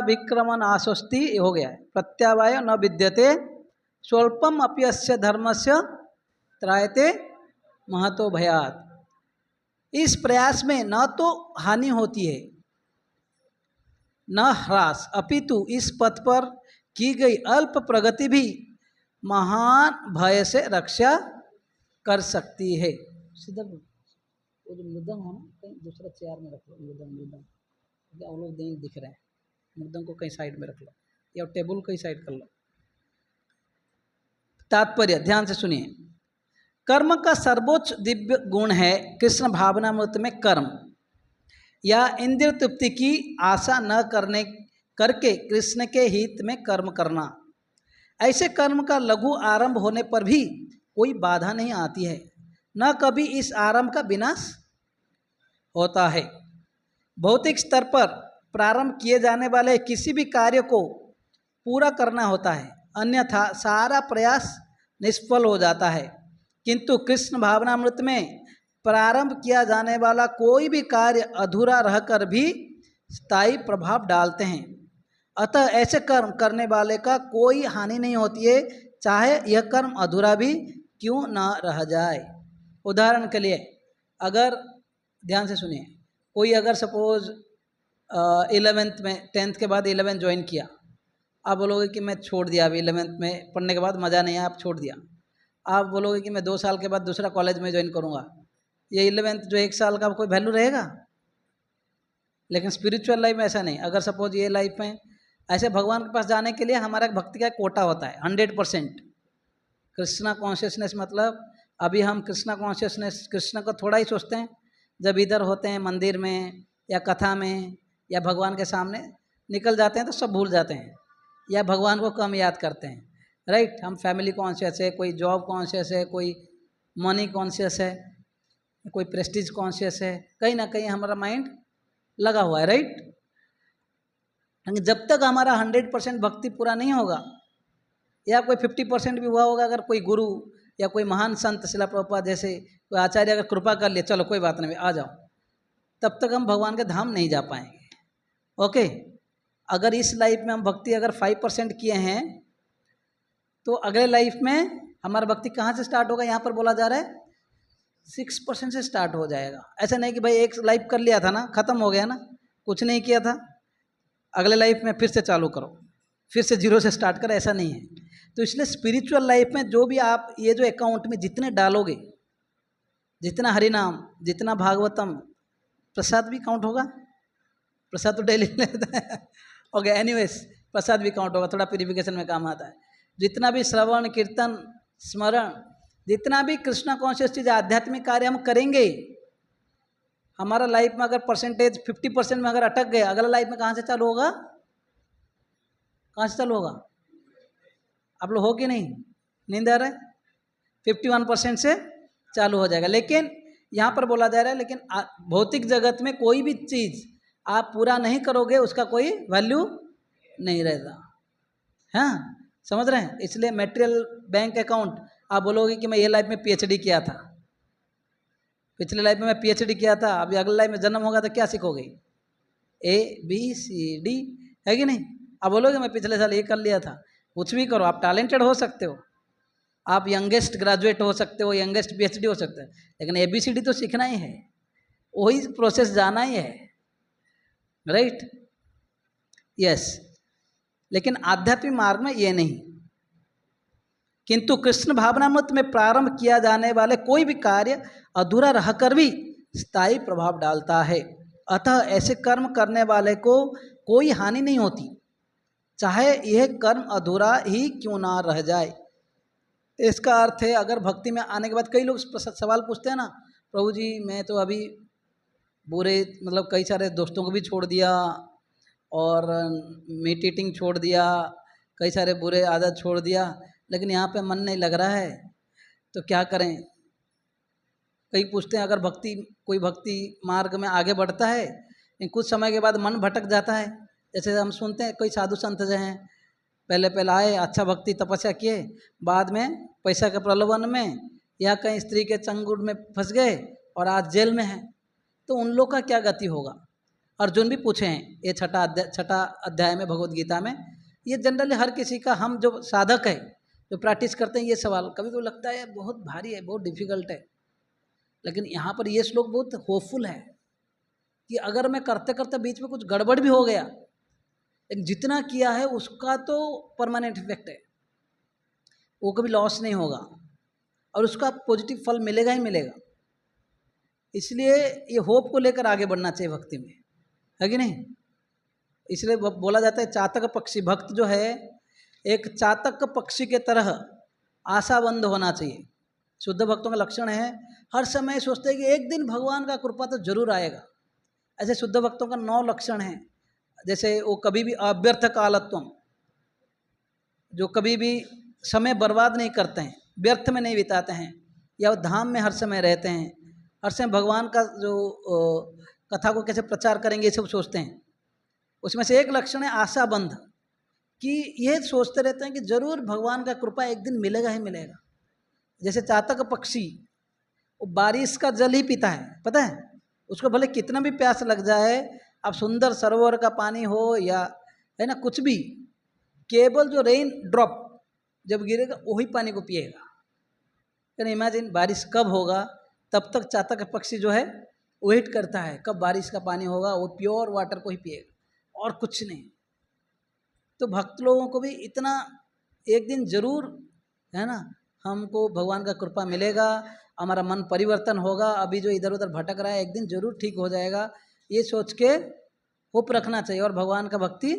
विक्रमण आश्वस्ति हो गया है। प्रत्यावाय न विद्यते स्वल्पम अप्यस्य धर्मस्य त्रायते महतो भयात। इस प्रयास में न तो हानि होती है न ह्रास, अपितु इस पथ पर की गई अल्प प्रगति भी महान भय से रक्षा कर सकती है। सीधा वो जो मृदंग हो ना, कहीं दूसरा चेयर में रख लो। मृदंग क्या वो लोग दिख रहे हैं, मृदंग को कहीं साइड में रख लो या टेबल कहीं साइड कर लो। तात्पर्य ध्यान से सुनिए। कर्म का सर्वोच्च दिव्य गुण है कृष्ण भावनामृत में कर्म या इंद्रिय तृप्ति की आशा न करके कृष्ण के हित में कर्म करना। ऐसे कर्म का लघु आरंभ होने पर भी कोई बाधा नहीं आती है, न कभी इस आरंभ का विनाश होता है। भौतिक स्तर पर प्रारंभ किए जाने वाले किसी भी कार्य को पूरा करना होता है, अन्यथा सारा प्रयास निष्फल हो जाता है। किंतु कृष्ण भावनामृत में प्रारंभ किया जाने वाला कोई भी कार्य अधूरा रहकर भी स्थायी प्रभाव डालते हैं। अतः ऐसे कर्म करने वाले का कोई हानि नहीं होती है, चाहे यह कर्म अधूरा भी क्यों न रह जाए। उदाहरण के लिए अगर ध्यान से सुनिए, कोई अगर सपोज 11th में 10th के बाद 11th ज्वाइन किया, आप बोलोगे कि मैं छोड़ दिया, अभी 11th में पढ़ने के बाद मज़ा नहीं आया, आप छोड़ दिया। आप बोलोगे कि मैं 2 साल के बाद दूसरा कॉलेज में ज्वाइन करूँगा, ये 11th जो 1 साल का कोई वैल्यू रहेगा। लेकिन स्पिरिचुअल लाइफ में ऐसा नहीं। अगर सपोज ये लाइफ में ऐसे भगवान के पास जाने के लिए हमारा भक्ति का कोटा होता है 100%। कृष्णा कॉन्शियसनेस मतलब अभी हम कृष्णा कॉन्शियसनेस कृष्ण को थोड़ा ही सोचते हैं, जब इधर होते हैं मंदिर में या कथा में या भगवान के सामने निकल जाते हैं तो सब भूल जाते हैं या भगवान को कम याद करते हैं, राइट। हम फैमिली कॉन्शियस है, कोई जॉब कॉन्शियस है, कोई मनी कॉन्शियस है, कोई प्रेस्टीज कॉन्शियस है, कहीं ना कहीं हमारा माइंड लगा हुआ है, राइट। जब तक हमारा 100% भक्ति पूरा नहीं होगा या कोई 50% भी हुआ होगा, अगर कोई गुरु या कोई महान संत शिला प्रभुपाद जैसे कोई आचार्य अगर कृपा कर लिए, चलो कोई बात नहीं आ जाओ, तब तक हम भगवान के धाम नहीं जा पाएंगे। ओके, अगर इस लाइफ में हम भक्ति अगर 5% किए हैं तो अगले लाइफ में हमारा भक्ति कहाँ से स्टार्ट होगा? यहाँ पर बोला जा रहा है 6% से स्टार्ट हो जाएगा। ऐसा नहीं कि भाई एक लाइफ कर लिया था ना, खत्म हो गया ना, कुछ नहीं किया था, अगले लाइफ में फिर से चालू करो, फिर से 0 से स्टार्ट करो, ऐसा नहीं है। तो इसलिए स्पिरिचुअल लाइफ में जो भी आप ये जो अकाउंट में जितने डालोगे, जितना हरिनाम, जितना भागवतम, प्रसाद भी काउंट होगा। प्रसाद तो डेली लेता है, ओके, एनीवेज प्रसाद भी काउंट होगा, थोड़ा प्यूरिफिकेशन में काम आता है। जितना भी श्रवण कीर्तन स्मरण, जितना भी कृष्णा कॉन्शियस चीज़ आध्यात्मिक कार्य हम करेंगे, हमारा लाइफ में अगर परसेंटेज 50% में अगर अटक गए, अगला लाइफ में कहाँ से चालू होगा? कहाँ से चालू होगा? आप लोग हो कि नहीं? नींद आ रहा है? 51% से चालू हो जाएगा। लेकिन यहाँ पर बोला जा रहा है, लेकिन भौतिक जगत में कोई भी चीज़ आप पूरा नहीं करोगे उसका कोई वैल्यू नहीं रहता। हाँ, समझ रहे हैं? इसलिए मटेरियल बैंक अकाउंट, आप बोलोगे कि मैं ये लाइफ में PhD किया था, पिछले लाइफ में मैं PhD किया था, अभी अगले लाइफ में जन्म होगा तो क्या सीखोगे? ABCD, है कि नहीं? आप बोलोगे मैं पिछले साल ये कर लिया था। कुछ भी करो, आप टैलेंटेड हो सकते हो, आप यंगेस्ट ग्रेजुएट हो सकते हो, यंगेस्ट PhD हो सकते हैं, लेकिन ABCD तो सीखना ही है, वही प्रोसेस जाना ही है, राइट। यस, लेकिन आध्यात्मिक मार्ग में ये नहीं। किंतु कृष्ण भावनामृत में प्रारंभ किया जाने वाले कोई भी कार्य अधूरा रहकर भी स्थायी प्रभाव डालता है। अतः ऐसे कर्म करने वाले को कोई हानि नहीं होती, चाहे यह कर्म अधूरा ही क्यों ना रह जाए। इसका अर्थ है, अगर भक्ति में आने के बाद कई लोग सवाल पूछते हैं ना, प्रभु जी मैं तो अभी बुरे मतलब कई सारे दोस्तों को भी छोड़ दिया और मीट ईटिंग छोड़ दिया, कई सारे बुरे आदत छोड़ दिया, लेकिन यहाँ पे मन नहीं लग रहा है, तो क्या करें? कई पूछते हैं, अगर कोई भक्ति मार्ग में आगे बढ़ता है, लेकिन कुछ समय के बाद मन भटक जाता है। जैसे हम सुनते हैं कोई साधु संत जो हैं, पहले आए, अच्छा भक्ति तपस्या किए, बाद में पैसा के प्रलोभन में या कहीं स्त्री के चंगुल में फंस गए और आज जेल में हैं, तो उन लोग का क्या गति होगा? अर्जुन भी पूछे हैं, ये छठा अध्याय में भगवत गीता में। ये जनरली हर किसी का, हम जो साधक है, जो प्रैक्टिस करते हैं, ये सवाल कभी कभी लगता है बहुत भारी है, बहुत डिफिकल्ट है, लेकिन यहाँ पर ये श्लोक बहुत होपफुल है कि अगर मैं करते करते बीच में कुछ गड़बड़ भी हो गया, लेकिन जितना किया है उसका तो परमानेंट इफेक्ट है, वो कभी लॉस नहीं होगा और उसका पॉजिटिव फल मिलेगा ही मिलेगा। इसलिए ये होप को लेकर आगे बढ़ना चाहिए भक्ति में, है कि नहीं। इसलिए बोला जाता है चातक पक्षी, भक्त जो है एक चातक पक्षी के तरह आशाबंद होना चाहिए। शुद्ध भक्तों का लक्षण है हर समय सोचते हैं कि एक दिन भगवान का कृपा तो जरूर आएगा। ऐसे शुद्ध भक्तों का 9 लक्षण है। जैसे वो कभी भी अव्यर्थ कालत्वम, जो कभी भी समय बर्बाद नहीं करते हैं, व्यर्थ में नहीं बिताते हैं, या वो धाम में हर समय रहते हैं, हर समय भगवान का जो कथा को कैसे प्रचार करेंगे ये सब सोचते हैं। उसमें से एक लक्षण है आशाबंध, कि ये सोचते रहते हैं कि जरूर भगवान का कृपा एक दिन मिलेगा ही मिलेगा। जैसे चातक पक्षी, वो बारिश का जल ही पीता है, पता है उसको भले कितना भी प्यास लग जाए, अब सुंदर सरोवर का पानी हो या है ना कुछ भी, केवल जो रेन ड्रॉप जब गिरेगा वही पानी को पिएगा। कैन इमेजिन, बारिश कब होगा, तब तक चातक पक्षी जो है वेट करता है कब बारिश का पानी होगा, वो प्योर वाटर को ही पिएगा और कुछ नहीं। तो भक्त लोगों को भी इतना एक दिन जरूर है ना, हमको भगवान का कृपा मिलेगा, हमारा मन परिवर्तन होगा, अभी जो इधर उधर भटक रहा है एक दिन जरूर ठीक हो जाएगा, ये सोच के होप रखना चाहिए और भगवान का भक्ति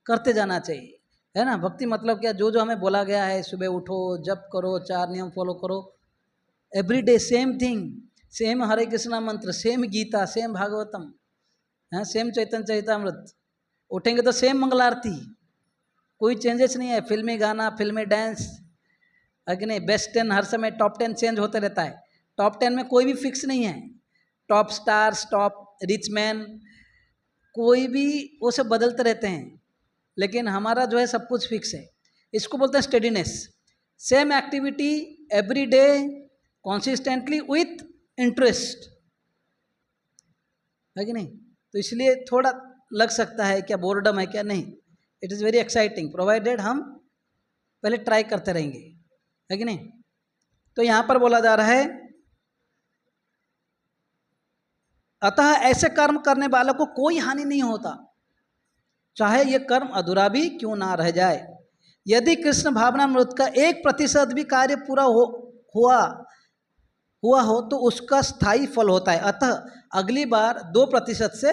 करते जाना चाहिए, है ना। भक्ति मतलब क्या, जो जो हमें बोला गया है, सुबह उठो, जप करो, 4 नियम फॉलो करो, एवरीडे सेम थिंग, सेम हरे कृष्णा मंत्र, सेम गीता, सेम भागवतम, है सेम चैतन्य चैतामृत, उठेंगे तो सेम मंगल आरती, कोई चेंजेस नहीं है। फिल्मी गाना, फिल्मी डांस, है कि नहीं। बेस्ट 10 हर समय टॉप 10 चेंज होते रहता है, टॉप 10 में कोई भी फिक्स नहीं है। Top stars, top rich man, कोई भी, वो सब बदलते रहते हैं, लेकिन हमारा जो है सब कुछ फिक्स है। इसको बोलते हैं steadiness, same activity every day consistently with interest, है कि नहीं। तो इसलिए थोड़ा लग सकता है क्या बोर्डम है क्या, नहीं, it is very exciting provided हम पहले ट्राई करते रहेंगे, है कि नहीं। तो यहाँ पर बोला जा रहा है अतः ऐसे कर्म करने वालों को कोई हानि नहीं होता, चाहे ये कर्म अधूरा भी क्यों ना रह जाए। यदि कृष्ण भावनामृत का 1% भी कार्य पूरा हुआ हो तो उसका स्थायी फल होता है, अतः अगली बार 2% से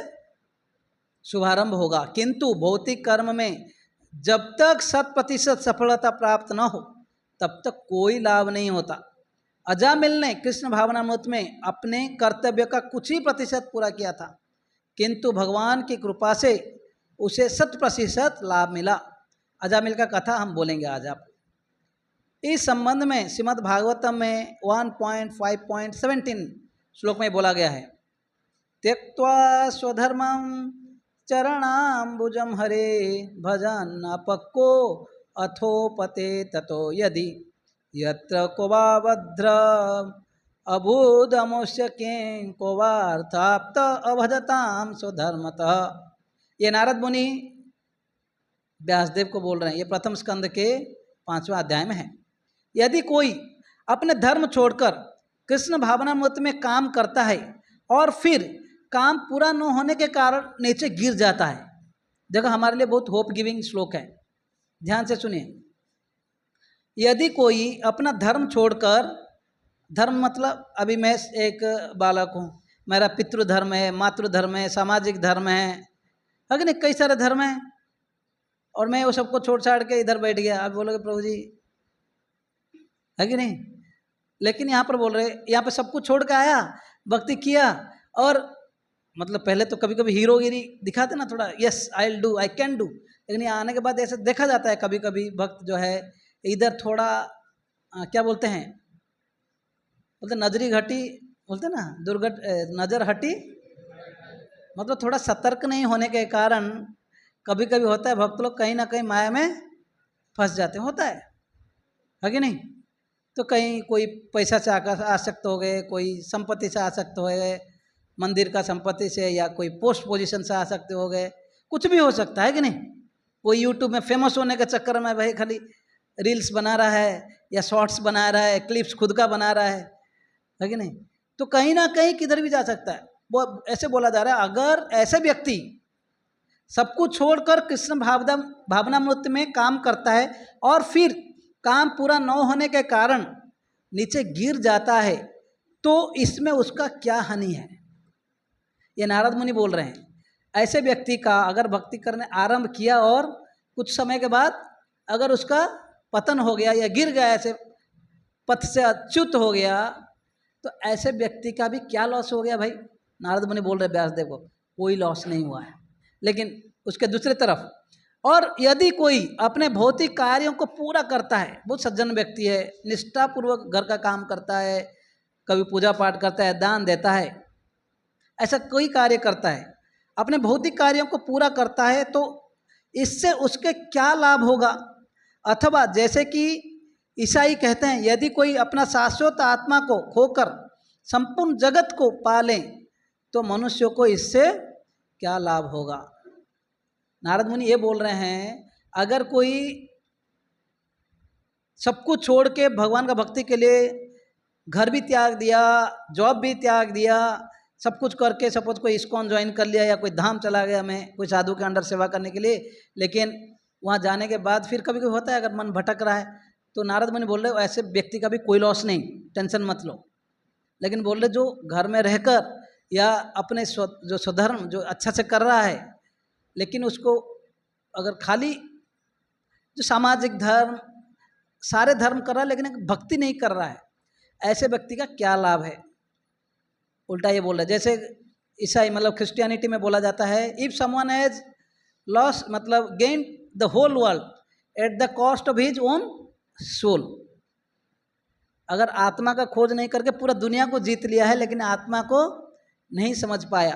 शुभारंभ होगा। किंतु भौतिक कर्म में जब तक 100% सफलता प्राप्त न हो तब तक कोई लाभ नहीं होता। अजामिल ने कृष्ण भावनामृत में अपने कर्तव्य का कुछ ही प्रतिशत पूरा किया था, किंतु भगवान की कृपा से उसे 100% लाभ मिला। अजामिल का कथा हम बोलेंगे आज आप। इस संबंध में श्रीमद् भागवतम में 1.5.17 श्लोक में बोला गया है, त्यक्त्वा स्वधर्मं चरणाम्बुजं हरे भजन अपक्को अथोपते ततो यदि यत्र कोवाभद्र अभूदमुष्य किं कोवार्थाप्त अभजताम स्वधर्मतः। ये नारद मुनि व्यासदेव को बोल रहे हैं, ये प्रथम स्कंद के 5वां अध्याय में है। यदि कोई अपने धर्म छोड़कर कृष्ण भावनामृत में काम करता है और फिर काम पूरा न होने के कारण नीचे गिर जाता है, देखो हमारे लिए बहुत होप गिविंग श्लोक है, ध्यान से सुनिए। यदि कोई अपना धर्म छोड़कर, धर्म मतलब अभी मैं एक बालक हूँ, मेरा पितृधर्म है, मातृधर्म है, सामाजिक धर्म है कि नहीं, कई सारे धर्म हैं, और मैं वो सबको छोड़ छाड़ के इधर बैठ गया। आप बोलोगे प्रभु जी, है कि नहीं। लेकिन यहाँ पर बोल रहे, यहाँ पे सब कुछ छोड़ के आया, भक्ति किया, और मतलब पहले तो कभी कभी हीरोगिरी दिखाते ना थोड़ा, yes I will do, I can do, लेकिन यहाँ आने के बाद ऐसे देखा जाता है कभी कभी भक्त जो है इधर थोड़ा क्या बोलते हैं, बोलते नजरी घटी, बोलते ना नज़र हटी, मतलब थोड़ा सतर्क नहीं होने के कारण कभी कभी होता है भक्त लोग कहीं ना कहीं माया में फंस जाते हैं, होता है कि नहीं। तो कहीं कोई पैसा से आसक्त हो गए, कोई संपत्ति से आसक्त हो गए, मंदिर का संपत्ति से या कोई पोस्ट पोजीशन से आ सकते हो गए, कुछ भी हो सकता है कि नहीं। वो यूट्यूब में फेमस होने के चक्कर में भाई खाली रील्स बना रहा है या शॉर्ट्स बना रहा है, क्लिप्स खुद का बना रहा है कि नहीं। तो कहीं ना कहीं किधर भी जा सकता है। वो ऐसे बोला जा रहा है, अगर ऐसे व्यक्ति सब कुछ छोड़कर कृष्ण भावनामृत में काम करता है और फिर काम पूरा न होने के कारण नीचे गिर जाता है, तो इसमें उसका क्या हानि है। ये नारद मुनि बोल रहे हैं। ऐसे व्यक्ति का अगर भक्ति करने आरंभ किया और कुछ समय के बाद अगर उसका पतन हो गया या गिर गया, ऐसे पथ से अच्युत हो गया, तो ऐसे व्यक्ति का भी क्या लॉस हो गया भाई। नारद मुनि बोल रहे व्यासदेव को, कोई लॉस नहीं हुआ है। लेकिन उसके दूसरी तरफ, और यदि कोई अपने भौतिक कार्यों को पूरा करता है, बहुत सज्जन व्यक्ति है, निष्ठापूर्वक घर का काम करता है, कभी पूजा पाठ करता है, दान देता है, ऐसा कोई कार्य करता है, अपने भौतिक कार्यों को पूरा करता है, तो इससे उसके क्या लाभ होगा। अथवा जैसे कि ईसाई कहते हैं, यदि कोई अपना शाश्वत आत्मा को खोकर संपूर्ण जगत को पाले, तो मनुष्यों को इससे क्या लाभ होगा। नारद मुनि ये बोल रहे हैं, अगर कोई सब कुछ छोड़ के भगवान का भक्ति के लिए घर भी त्याग दिया, जॉब भी त्याग दिया, सब कुछ करके सपोज कोई इस्कॉन ज्वाइन कर लिया या कोई धाम चला गया मैं कोई साधु के अंडर सेवा करने के लिए, लेकिन वहाँ जाने के बाद फिर कभी कभी होता है अगर मन भटक रहा है, तो नारद मुनि बोल रहे हो ऐसे व्यक्ति का भी कोई लॉस नहीं, टेंशन मत लो। लेकिन बोल रहे जो घर में रहकर या अपने जो स्वधर्म जो अच्छा से कर रहा है, लेकिन उसको अगर खाली जो सामाजिक धर्म सारे धर्म कर रहा है लेकिन भक्ति नहीं कर रहा है, ऐसे व्यक्ति का क्या लाभ है। उल्टा ये बोल रहा है, जैसे ईसाई मतलब क्रिश्चियनिटी में बोला जाता है, इफ समवन हैज लॉस मतलब gain the whole world at the cost of his own soul. अगर आत्मा का खोज नहीं करके पूरा दुनिया को जीत लिया है लेकिन आत्मा को नहीं समझ पाया,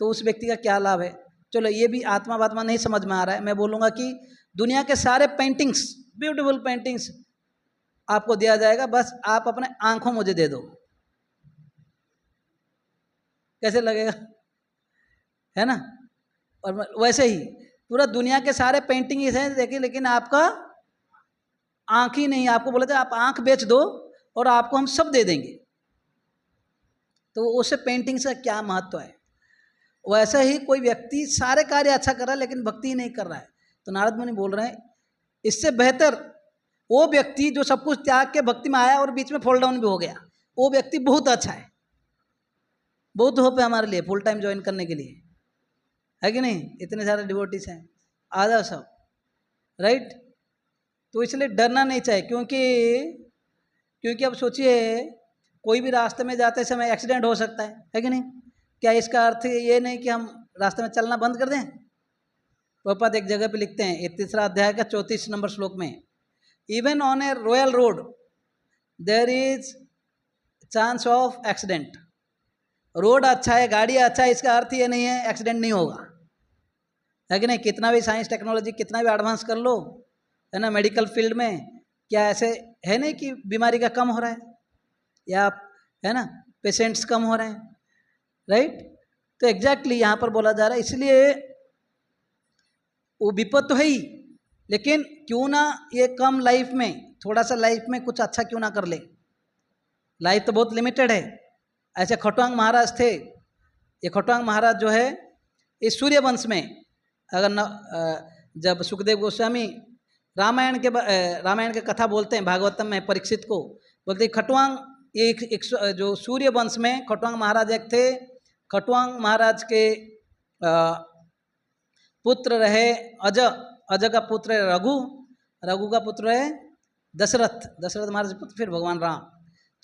तो उस व्यक्ति का क्या लाभ है। चलो ये भी आत्मा वात्मा नहीं समझ में आ रहा है, मैं बोलूँगा कि दुनिया के सारे पेंटिंग्स, ब्यूटीफुल पेंटिंग्स आपको दिया जाएगा, बस आप अपने आंखों मुझे दे दो, कैसे लगेगा, है ना। और वैसे ही पूरा दुनिया के सारे पेंटिंग हैं देखिए, लेकिन आपका आंख ही नहीं, आपको बोला था आप आंख बेच दो और आपको हम सब दे देंगे, तो उससे पेंटिंग से क्या महत्व है। वैसे ही कोई व्यक्ति सारे कार्य अच्छा कर रहा है लेकिन भक्ति ही नहीं कर रहा है, तो नारद मुनि बोल रहे हैं इससे बेहतर वो व्यक्ति जो सब कुछ त्याग के भक्ति में आया और बीच में फॉल डाउन भी हो गया, वो व्यक्ति बहुत अच्छा है, बहुत होप है हमारे लिए फुल टाइम ज्वाइन करने के लिए, है कि नहीं। इतने सारे डिवोटीज हैं, आ जाओ सब, राइट। तो इसलिए डरना नहीं चाहिए, क्योंकि अब सोचिए कोई भी रास्ते में जाते समय एक्सीडेंट हो सकता है कि नहीं। क्या इसका अर्थ ये नहीं कि हम रास्ते में चलना बंद कर दें। प्रभुपाद एक जगह पे लिखते हैं, ये 3 अध्याय का 34 नंबर श्लोक में, even on a royal road there is chance of accident. Road अच्छा है, गाड़ी अच्छा है, इसका अर्थ ये नहीं है एक्सीडेंट नहीं होगा, है कि नहीं। कितना भी साइंस टेक्नोलॉजी कितना भी एडवांस कर लो, है ना, मेडिकल फील्ड में, क्या ऐसे है नहीं कि बीमारी का कम हो रहा है या है ना पेशेंट्स कम हो रहे हैं, राइट। तो एग्जैक्टली यहाँ पर बोला जा रहा है, इसलिए वो विपद तो है ही, लेकिन क्यों ना ये कम लाइफ में थोड़ा सा लाइफ में कुछ अच्छा क्यों ना कर ले। लाइफ तो बहुत लिमिटेड है। ऐसे खटवांग महाराज थे, ये खटवांग महाराज जो है इस सूर्यवंश में, अगर न, जब सुखदेव गोस्वामी रामायण के कथा बोलते हैं भागवतम में, परीक्षित को बोलते खटवांग, ये एक जो सूर्यवंश में खटवांग महाराज एक थे। खटवांग महाराज के पुत्र रहे अज, अज का पुत्र है रघु, रघु का पुत्र है दशरथ, दशरथ महाराज पुत्र फिर भगवान राम।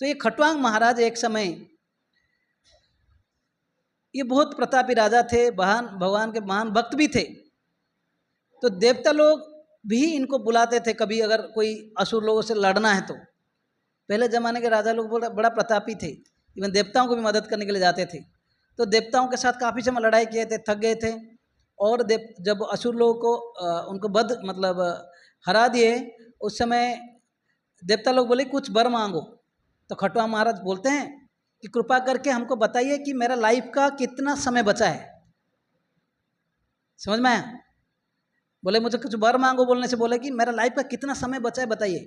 तो ये खटवांग महाराज एक समय ये बहुत प्रतापी राजा थे, भगवान के महान भक्त भी थे। तो देवता लोग भी इनको बुलाते थे, कभी अगर कोई असुर लोगों से लड़ना है तो। पहले जमाने के राजा लोग बड़ा प्रतापी थे, इवन देवताओं को भी मदद करने के लिए जाते थे। तो देवताओं के साथ काफ़ी समय लड़ाई किए थे, थक गए थे, और जब असुर लोगों को उनको मतलब हरा दिए, उस समय देवता लोग बोले कुछ वर मांगो। तो खटवांग महाराज बोलते हैं कि कृपा करके हमको बताइए कि मेरा लाइफ का कितना समय बचा है। समझ में आया? बोले मुझे कुछ वर मांगो बोलने से बोले कि मेरा लाइफ का कितना समय बचा है बताइए।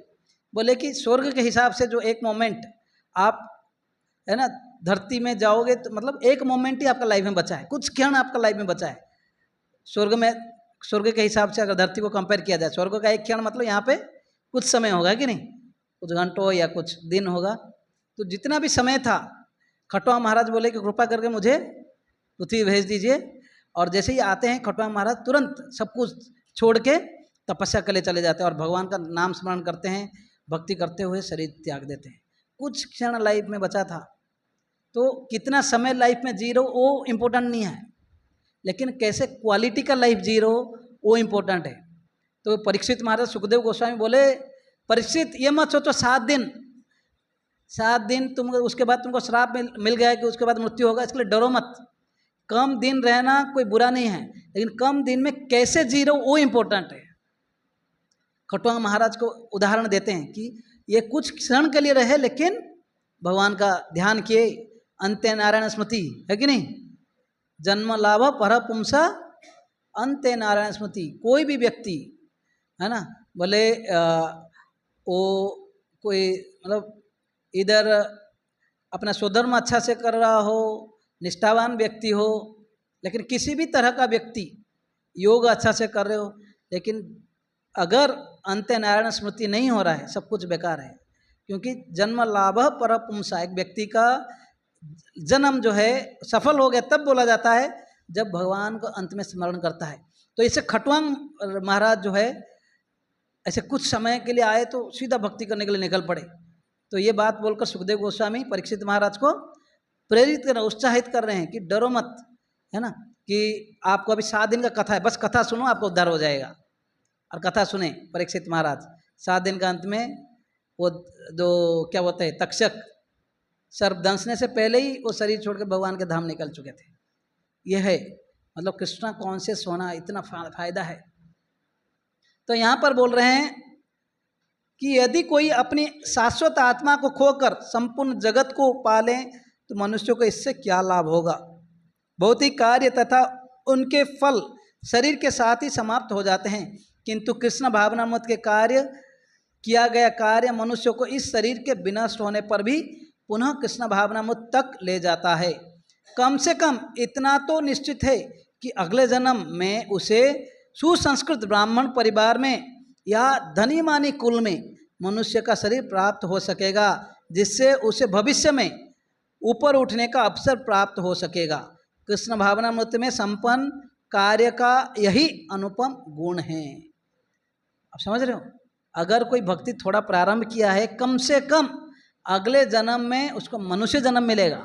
बोले कि स्वर्ग के हिसाब से जो एक मोमेंट आप है ना धरती में जाओगे तो मतलब एक मोमेंट ही आपका लाइफ में बचा है, कुछ क्षण आपका लाइफ में बचा है। स्वर्ग में, स्वर्ग के हिसाब से अगर धरती को कंपेयर किया जाए, स्वर्ग का एक क्षण मतलब यहाँ पे कुछ समय होगा कि नहीं, कुछ घंटों या कुछ दिन होगा। तो जितना भी समय था, खटवांग महाराज बोले कि कृपा करके मुझे पृथ्वी भेज दीजिए। और जैसे ही आते हैं खटवांग महाराज तुरंत सब कुछ छोड़ के तपस्या के लिए चले जाते हैं और भगवान का नाम स्मरण करते हैं, भक्ति करते हुए शरीर त्याग देते हैं। कुछ क्षण लाइफ में बचा था, तो कितना समय लाइफ में जी रहे हो वो इम्पोर्टेंट नहीं है, लेकिन कैसे क्वालिटी का लाइफ जी रहे हो वो इम्पोर्टेंट है। तो परीक्षित महाराज सुखदेव गोस्वामी बोले, परीक्षित ये मत सोचो 7 दिन तुम उसके बाद तुमको श्राप मिल गया कि उसके बाद मृत्यु होगा, इसके लिए डरो मत। कम दिन रहना कोई बुरा नहीं है, लेकिन कम दिन में कैसे जी रहे हो वो इम्पोर्टेंट है। खटवांग महाराज को उदाहरण देते हैं कि ये कुछ क्षण के लिए रहे, लेकिन भगवान का ध्यान किए, अंत्य नारायण स्मृति है कि नहीं, जन्म लाभ पर पुंसा अंत्य नारायण स्मृति। कोई भी व्यक्ति है ना, बोले वो कोई मतलब इधर अपना स्वधर्म अच्छा से कर रहा हो, निष्ठावान व्यक्ति हो, लेकिन किसी भी तरह का व्यक्ति योग अच्छा से कर रहे हो, लेकिन अगर अंत्य नारायण स्मृति नहीं हो रहा है, सब कुछ बेकार है। क्योंकि जन्म लाभ पर पुंसा, एक व्यक्ति का जन्म जो है सफल हो गया तब बोला जाता है जब भगवान को अंत में स्मरण करता है। तो इसे खटवांग महाराज जो है ऐसे कुछ समय के लिए आए तो सीधा भक्ति करने के लिए निकल पड़े। तो ये बात बोलकर सुखदेव गोस्वामी परीक्षित महाराज को प्रेरित कर, उत्साहित कर रहे हैं कि डरो मत, है ना, कि आपको अभी 7 दिन का कथा है, बस कथा सुनो आपको उद्धार हो जाएगा। और कथा सुने परीक्षित महाराज। 7 दिन का अंत में वो जो क्या बोलते हैं तक्षक सर्प दंशने से पहले ही वो शरीर छोड़ के भगवान के धाम निकल चुके थे। यह है मतलब कृष्णा कॉन्शियस होना, इतना फायदा है। तो यहाँ पर बोल रहे हैं कि यदि कोई अपनी शाश्वत आत्मा को खोकर संपूर्ण जगत को पाले तो मनुष्य को इससे क्या लाभ होगा। भौतिक कार्य तथा उनके फल शरीर के साथ ही समाप्त हो जाते हैं, किंतु कृष्ण भावनामृत के कार्य किया गया कार्य मनुष्य को इस शरीर के विनष्ट होने पर भी पुनः कृष्ण भावनामृत तक ले जाता है। कम से कम इतना तो निश्चित है कि अगले जन्म में उसे सुसंस्कृत ब्राह्मण परिवार में या धनी मानी कुल में मनुष्य का शरीर प्राप्त हो सकेगा, जिससे उसे भविष्य में ऊपर उठने का अवसर प्राप्त हो सकेगा। कृष्ण भावनामृत में संपन्न कार्य का यही अनुपम गुण है। आप समझ रहे हो, अगर कोई भक्ति थोड़ा प्रारंभ किया है, कम से कम अगले जन्म में उसको मनुष्य जन्म मिलेगा।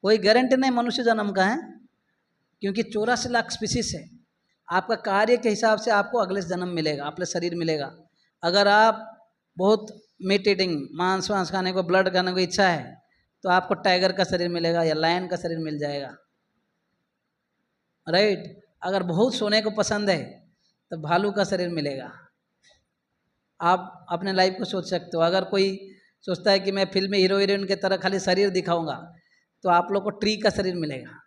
कोई गारंटी नहीं मनुष्य जन्म का है, क्योंकि 84 लाख स्पीसीज है। आपका कार्य के हिसाब से आपको अगले जन्म मिलेगा, अगले शरीर मिलेगा। अगर आप बहुत मीट ईटिंग, मांस वांस खाने को, ब्लड खाने को इच्छा है, तो आपको टाइगर का शरीर मिलेगा या लायन का शरीर मिल जाएगा, राइट। अगर बहुत सोने को पसंद है तो भालू का शरीर मिलेगा। आप अपने लाइफ को सोच सकते हो। अगर कोई सोचता है कि मैं फिल्म में हीरो हीरोइन की तरह खाली शरीर दिखाऊंगा, तो आप लोग को ट्री का शरीर मिलेगा।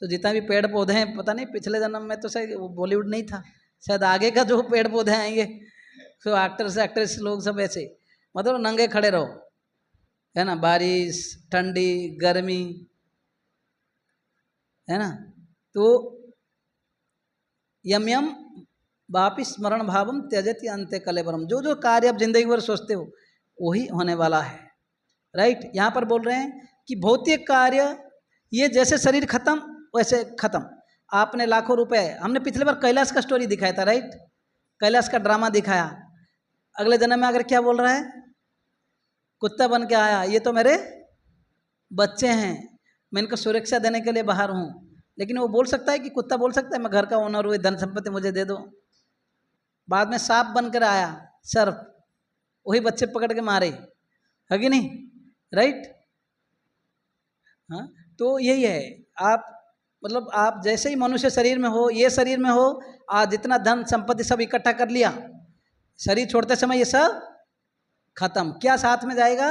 तो जितना भी पेड़ पौधे हैं, पता नहीं पिछले जन्म में तो शायद वो बॉलीवुड नहीं था, शायद आगे का जो पेड़ पौधे आएंगे तो एक्टर्स एक्ट्रेस लोग सब ऐसे मतलब नंगे खड़े रहो, है ना, बारिश ठंडी गर्मी, है ना। तो यम यम वापि स्मरण भावम त्यजति अंत्य कलेवरम, जो जो कार्य आप जिंदगी भर सोचते हो वही होने वाला है, राइट। यहाँ पर बोल रहे हैं कि भौतिक कार्य ये जैसे शरीर खत्म वैसे खत्म। आपने लाखों रुपए, हमने पिछले बार कैलाश का स्टोरी दिखाया था, राइट, कैलाश का ड्रामा दिखाया। अगले जन्म में अगर क्या बोल रहा है, कुत्ता बन के आया, ये तो मेरे बच्चे हैं, मैं इनको सुरक्षा देने के लिए बाहर हूँ। लेकिन वो बोल सकता है कि कुत्ता बोल सकता है मैं घर का ओनर हूँ, धन संपत्ति मुझे दे दो। बाद में सांप बनकर आया, सर्प, वही बच्चे पकड़ के मारे, है कि नहीं, राइट। हाँ, तो यही है। आप मतलब आप जैसे ही मनुष्य शरीर में हो, ये शरीर में हो, आज जितना धन संपत्ति सब इकट्ठा कर लिया, शरीर छोड़ते समय ये सब खत्म। क्या साथ में जाएगा,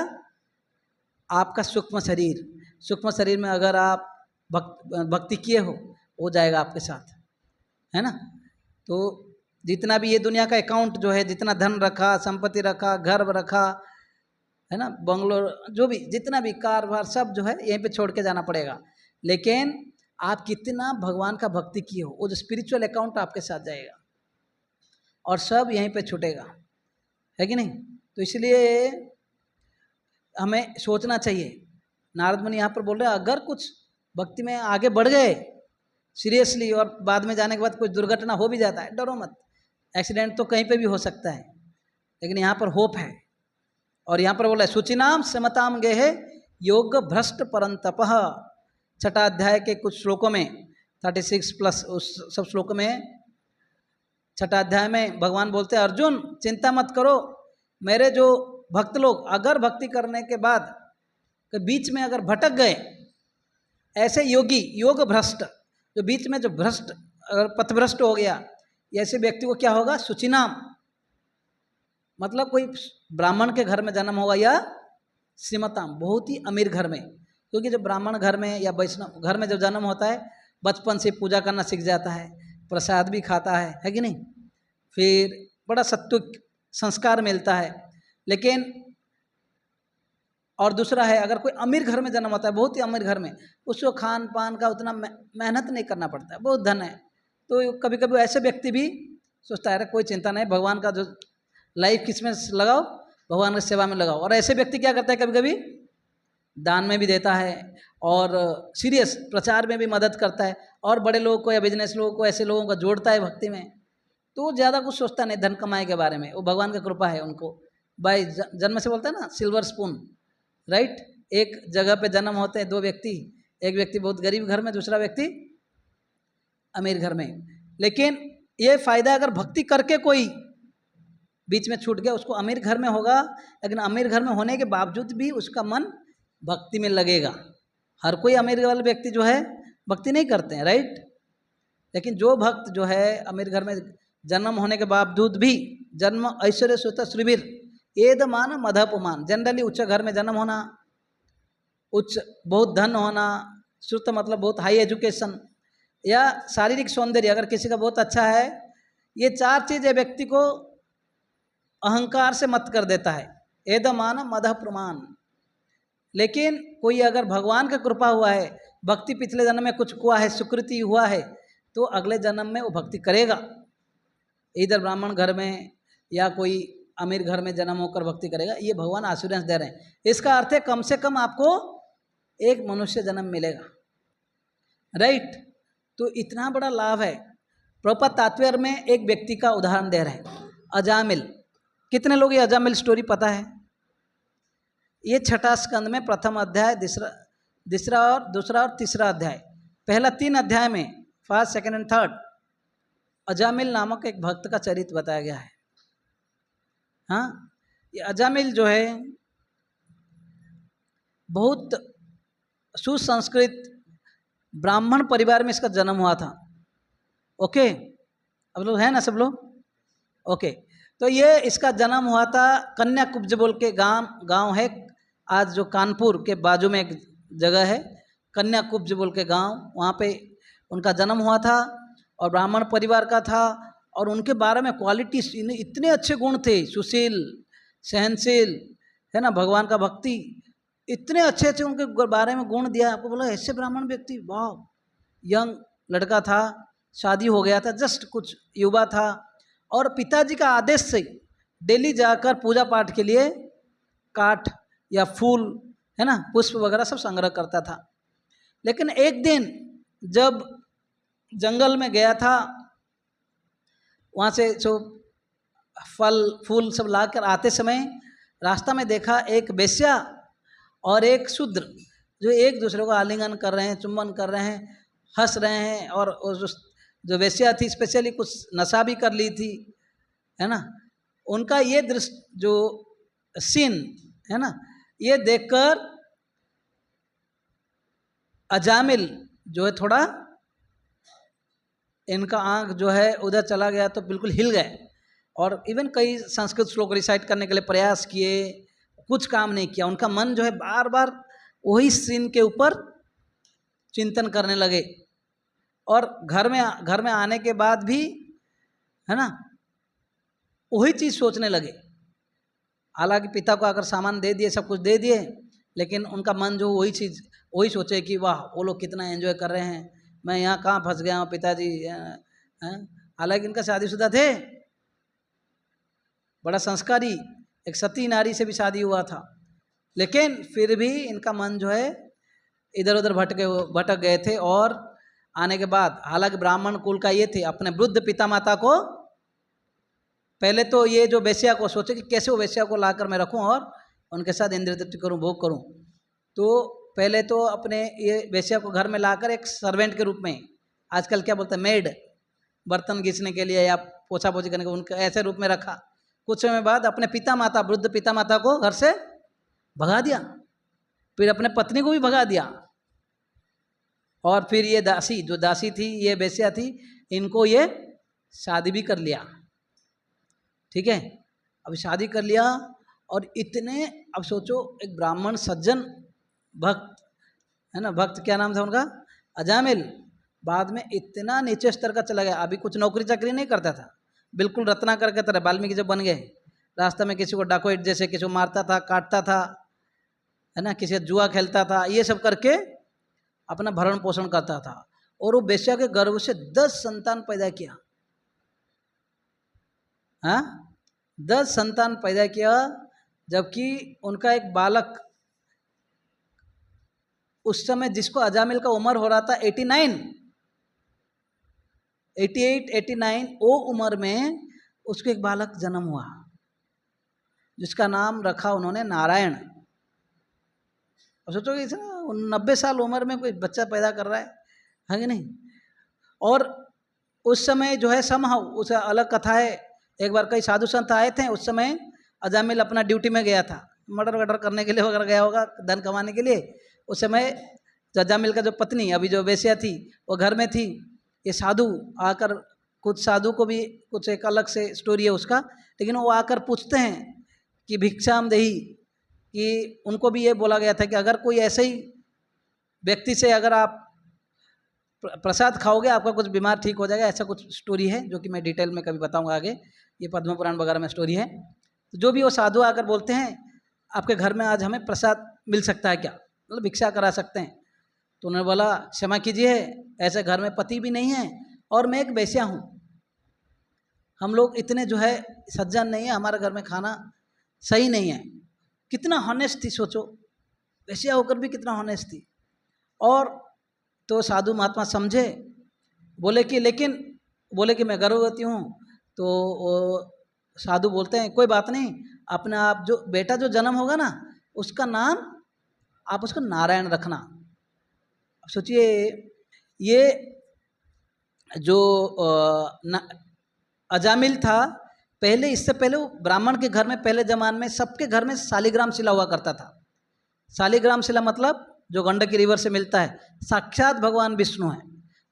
आपका सूक्ष्म शरीर में अगर आप भक्ति किए हो जाएगा आपके साथ, है ना। तो जितना भी ये दुनिया का अकाउंट जो है, जितना धन रखा, संपत्ति रखा, घर रखा, है ना, बंगलो, जो भी जितना भी कार वार सब जो है यहीं पे छोड़ के जाना पड़ेगा। लेकिन आप कितना भगवान का भक्ति किए हो, वो जो स्पिरिचुअल अकाउंट आपके साथ जाएगा और सब यहीं पे छूटेगा, है कि नहीं। तो इसलिए हमें सोचना चाहिए। नारद मुनि यहाँ पर बोल रहे हैं अगर कुछ भक्ति में आगे बढ़ गए सीरियसली और बाद में जाने के बाद कोई दुर्घटना हो भी जाता है, डरो मत, एक्सीडेंट तो कहीं पे भी हो सकता है, लेकिन यहाँ पर होप है। और यहाँ पर बोला शुचिनाम समताम गेहे योग भ्रष्ट परंतपः, छठा अध्याय के कुछ श्लोकों में 36 प्लस उस सब श्लोकों में छठा अध्याय में भगवान बोलते हैं अर्जुन चिंता मत करो, मेरे जो भक्त लोग अगर भक्ति करने के बाद के बीच में अगर भटक गए, ऐसे योगी योग भ्रष्ट जो बीच में जो भ्रष्ट अगर पथभ्रष्ट हो गया, ऐसे व्यक्ति को क्या होगा, शुचिनाम मतलब कोई ब्राह्मण के घर में जन्म होगा या श्रीमताम बहुत ही अमीर घर में, क्योंकि जब ब्राह्मण घर में या वैष्णव घर में जब जन्म होता है बचपन से पूजा करना सीख जाता है, प्रसाद भी खाता है कि नहीं, फिर बड़ा सत्व संस्कार मिलता है। लेकिन और दूसरा है अगर कोई अमीर घर में जन्म होता है, बहुत ही अमीर घर में, उसको खान पान का उतना मेहनत नहीं करना पड़ता है, बहुत धन है, तो कभी कभी ऐसे व्यक्ति भी सोचता है अरे कोई चिंता नहीं, भगवान का जो लाइफ किसमें लगाओ, भगवान की सेवा में लगाओ। और ऐसे व्यक्ति क्या करता है, कभी कभी दान में भी देता है और सीरियस प्रचार में भी मदद करता है और बड़े लोगों को या बिजनेस लोगों को ऐसे लोगों को जोड़ता है भक्ति में। तो वो ज़्यादा कुछ सोचता नहीं धन कमाए के बारे में, वो भगवान की कृपा है उनको। भाई जन्म से बोलता है ना सिल्वर स्पून, राइट। एक जगह पे जन्म होते हैं दो व्यक्ति, एक व्यक्ति बहुत गरीब घर में, दूसरा व्यक्ति अमीर घर में। लेकिन ये फायदा अगर भक्ति करके कोई बीच में छूट गया, उसको अमीर घर में होगा, लेकिन अमीर घर में होने के बावजूद भी उसका मन भक्ति में लगेगा। हर कोई अमीर वाले व्यक्ति जो है भक्ति नहीं करते हैं, राइट। लेकिन जो भक्त जो है अमीर घर में जन्म होने के बावजूद भी, जन्म ऐश्वर्य सुत श्रीवीर एदमान मधपमान, जनरली उच्च घर में जन्म होना, उच्च बहुत धन होना, श्रुत मतलब बहुत हाई एजुकेशन, या शारीरिक सौंदर्य अगर किसी का बहुत अच्छा है, ये चार चीज़ व्यक्ति को अहंकार से मत कर देता है, एदमान मध प्रमाण। लेकिन कोई अगर भगवान का कृपा हुआ है, भक्ति पिछले जन्म में कुछ हुआ है, सुकृति हुआ है, तो अगले जन्म में वो भक्ति करेगा, इधर ब्राह्मण घर में या कोई अमीर घर में जन्म होकर भक्ति करेगा। ये भगवान आश्योरेंस दे रहे हैं। इसका अर्थ है कम से कम आपको एक मनुष्य जन्म मिलेगा, राइट। तो इतना बड़ा लाभ है। प्रपद तात्पर्य में एक व्यक्ति का उदाहरण दे रहे हैं, अजामिल। कितने लोग ये अजामिल स्टोरी पता है? ये छठा स्कंद में प्रथम अध्याय, दूसरा और तीसरा अध्याय, पहला 3 अध्याय में first, second and third Ajamil नामक एक भक्त का चरित्र बताया गया है। हाँ, ये अजामिल जो है बहुत सुसंस्कृत ब्राह्मण परिवार में इसका जन्म हुआ था। ओके, अब लोग हैं ना सब लोग? ओके, तो ये इसका जन्म हुआ था कन्याकुब्ज बोल के गांव है, आज जो कानपुर के बाजू में एक जगह है कन्याकुब्ज बोल के गांव, वहाँ पे उनका जन्म हुआ था और ब्राह्मण परिवार का था। और उनके बारे में क्वालिटी इतने अच्छे गुण थे, सुशील, सहनशील, है ना, भगवान का भक्ति, इतने अच्छे अच्छे उनके बारे में गुण दिया। आपको बोला ऐसे ब्राह्मण व्यक्ति, वाह। यंग लड़का था, शादी हो गया था, जस्ट कुछ युवा था, और पिताजी का आदेश से डेली जाकर पूजा पाठ के लिए काठ या फूल, है ना, पुष्प वगैरह सब संग्रह करता था। लेकिन एक दिन जब जंगल में गया था, वहाँ से जो फल फूल सब लाकर आते समय रास्ता में देखा एक वेश्या और एक शूद्र जो एक दूसरे को आलिंगन कर रहे हैं, चुंबन कर रहे हैं, हंस रहे हैं। और जो वेश्या थी स्पेशली कुछ नशा भी कर ली थी, है ना। उनका ये दृश्य जो सीन है ना, ये देखकर अजामिल जो है थोड़ा, इनका आंख जो है उधर चला गया, तो बिल्कुल हिल गए। और इवन कई संस्कृत श्लोक रिसाइट करने के लिए प्रयास किए, कुछ काम नहीं किया, उनका मन जो है बार बार वही सीन के ऊपर चिंतन करने लगे। और घर में आने के बाद भी है ना वही चीज़ सोचने लगे। हालांकि पिता को अगर सामान दे दिए, सब कुछ दे दिए, लेकिन उनका मन जो वही सोचे कि वाह वो लोग कितना एंजॉय कर रहे हैं, मैं यहाँ कहाँ फंस गया हूँ पिताजी। हालांकि इनका शादीशुदा थे, बड़ा संस्कारी, एक सती नारी से भी शादी हुआ था, लेकिन फिर भी इनका मन जो है इधर उधर भटक गए थे। और आने के बाद, हालांकि ब्राह्मण कुल का ये थे, अपने वृद्ध पिता माता को पहले तो ये जो वेश्या को सोचे कि कैसे वो वेश्या को लाकर मैं रखूं और उनके साथ इंद्रिय तृप्ति करूं, भोग करूं। तो पहले तो अपने ये वेश्या को घर में लाकर एक सर्वेंट के रूप में, आजकल क्या बोलते हैं मेड, बर्तन घिसने के लिए या पोछा पोछी करने के, उनके ऐसे रूप में रखा। कुछ समय बाद अपने पिता माता, वृद्ध पिता माता को घर से भगा दिया, फिर अपने पत्नी को भी भगा दिया। और फिर ये दासी, जो दासी थी, ये वेश्या थी, इनको ये शादी भी कर लिया। ठीक है, अब शादी कर लिया और इतने, अब सोचो एक ब्राह्मण सज्जन भक्त है ना, भक्त क्या नाम था उनका, अजामिल, बाद में इतना नीचे स्तर का चला गया। अभी कुछ नौकरी चाकरी नहीं करता था, बिल्कुल रत्नाकर के तरह वाल्मीकि जब बन गए, रास्ते में किसी को डाकोइट जैसे किसी को मारता था, काटता था, है ना, किसी जुआ खेलता था, ये सब करके अपना भरण पोषण करता था। और वो वेश्या के गर्भ से 10 संतान पैदा किया। हाँ, 10 संतान पैदा किया, जबकि उनका एक बालक उस समय जिसको अजामिल का उम्र हो रहा था 88, 89, वो उम्र में उसको एक बालक जन्म हुआ, जिसका नाम रखा उन्होंने नारायण। अब सोचोगे इसे 90 साल उम्र में कोई बच्चा पैदा कर रहा है कि नहीं। और उस समय जो है समहाउ, उस अलग कथा है, एक बार कई साधु संत आए थे, उस समय अजामिल अपना ड्यूटी में गया था, मर्डर वर्डर करने के लिए वगैरह गया होगा, धन कमाने के लिए। उस समय अजामिल का जो पत्नी, अभी जो वेश्या थी, वो घर में थी। ये साधु आकर, कुछ साधु को भी कुछ एक अलग से स्टोरी है उसका, लेकिन वो आकर पूछते हैं कि भिक्षाम देही, कि उनको भी ये बोला गया था कि अगर कोई ऐसे ही व्यक्ति से अगर आप प्रसाद खाओगे आपका कुछ बीमार ठीक हो जाएगा, ऐसा कुछ स्टोरी है, जो कि मैं डिटेल में कभी बताऊंगा आगे, ये पद्म पुराण वगैरह में स्टोरी है। तो जो भी वो साधु आकर बोलते हैं आपके घर में आज हमें प्रसाद मिल सकता है क्या, मतलब भिक्षा करा सकते हैं। तो उन्होंने बोला क्षमा कीजिए, ऐसे घर में पति भी नहीं है और मैं एक वेश्या हूँ, हम लोग इतने जो है सज्जन नहीं है, हमारे घर में खाना सही नहीं है। कितना हॉनेस्ट थी, सोचो, वेश्या होकर भी कितना हॉनेस्ट थी। और तो साधु महात्मा समझे, बोले कि मैं गर्भवती हूँ। तो वो साधु बोलते हैं कोई बात नहीं, अपना आप जो बेटा जो जन्म होगा ना, उसका नाम आप उसको नारायण रखना। सोचिए, ये जो अजामिल था, पहले, इससे पहले वो ब्राह्मण के घर में, पहले जमाने में सबके घर में शालिग्राम शिला हुआ करता था। शालिग्राम शिला मतलब जो गंडकी रिवर से मिलता है, साक्षात भगवान विष्णु है,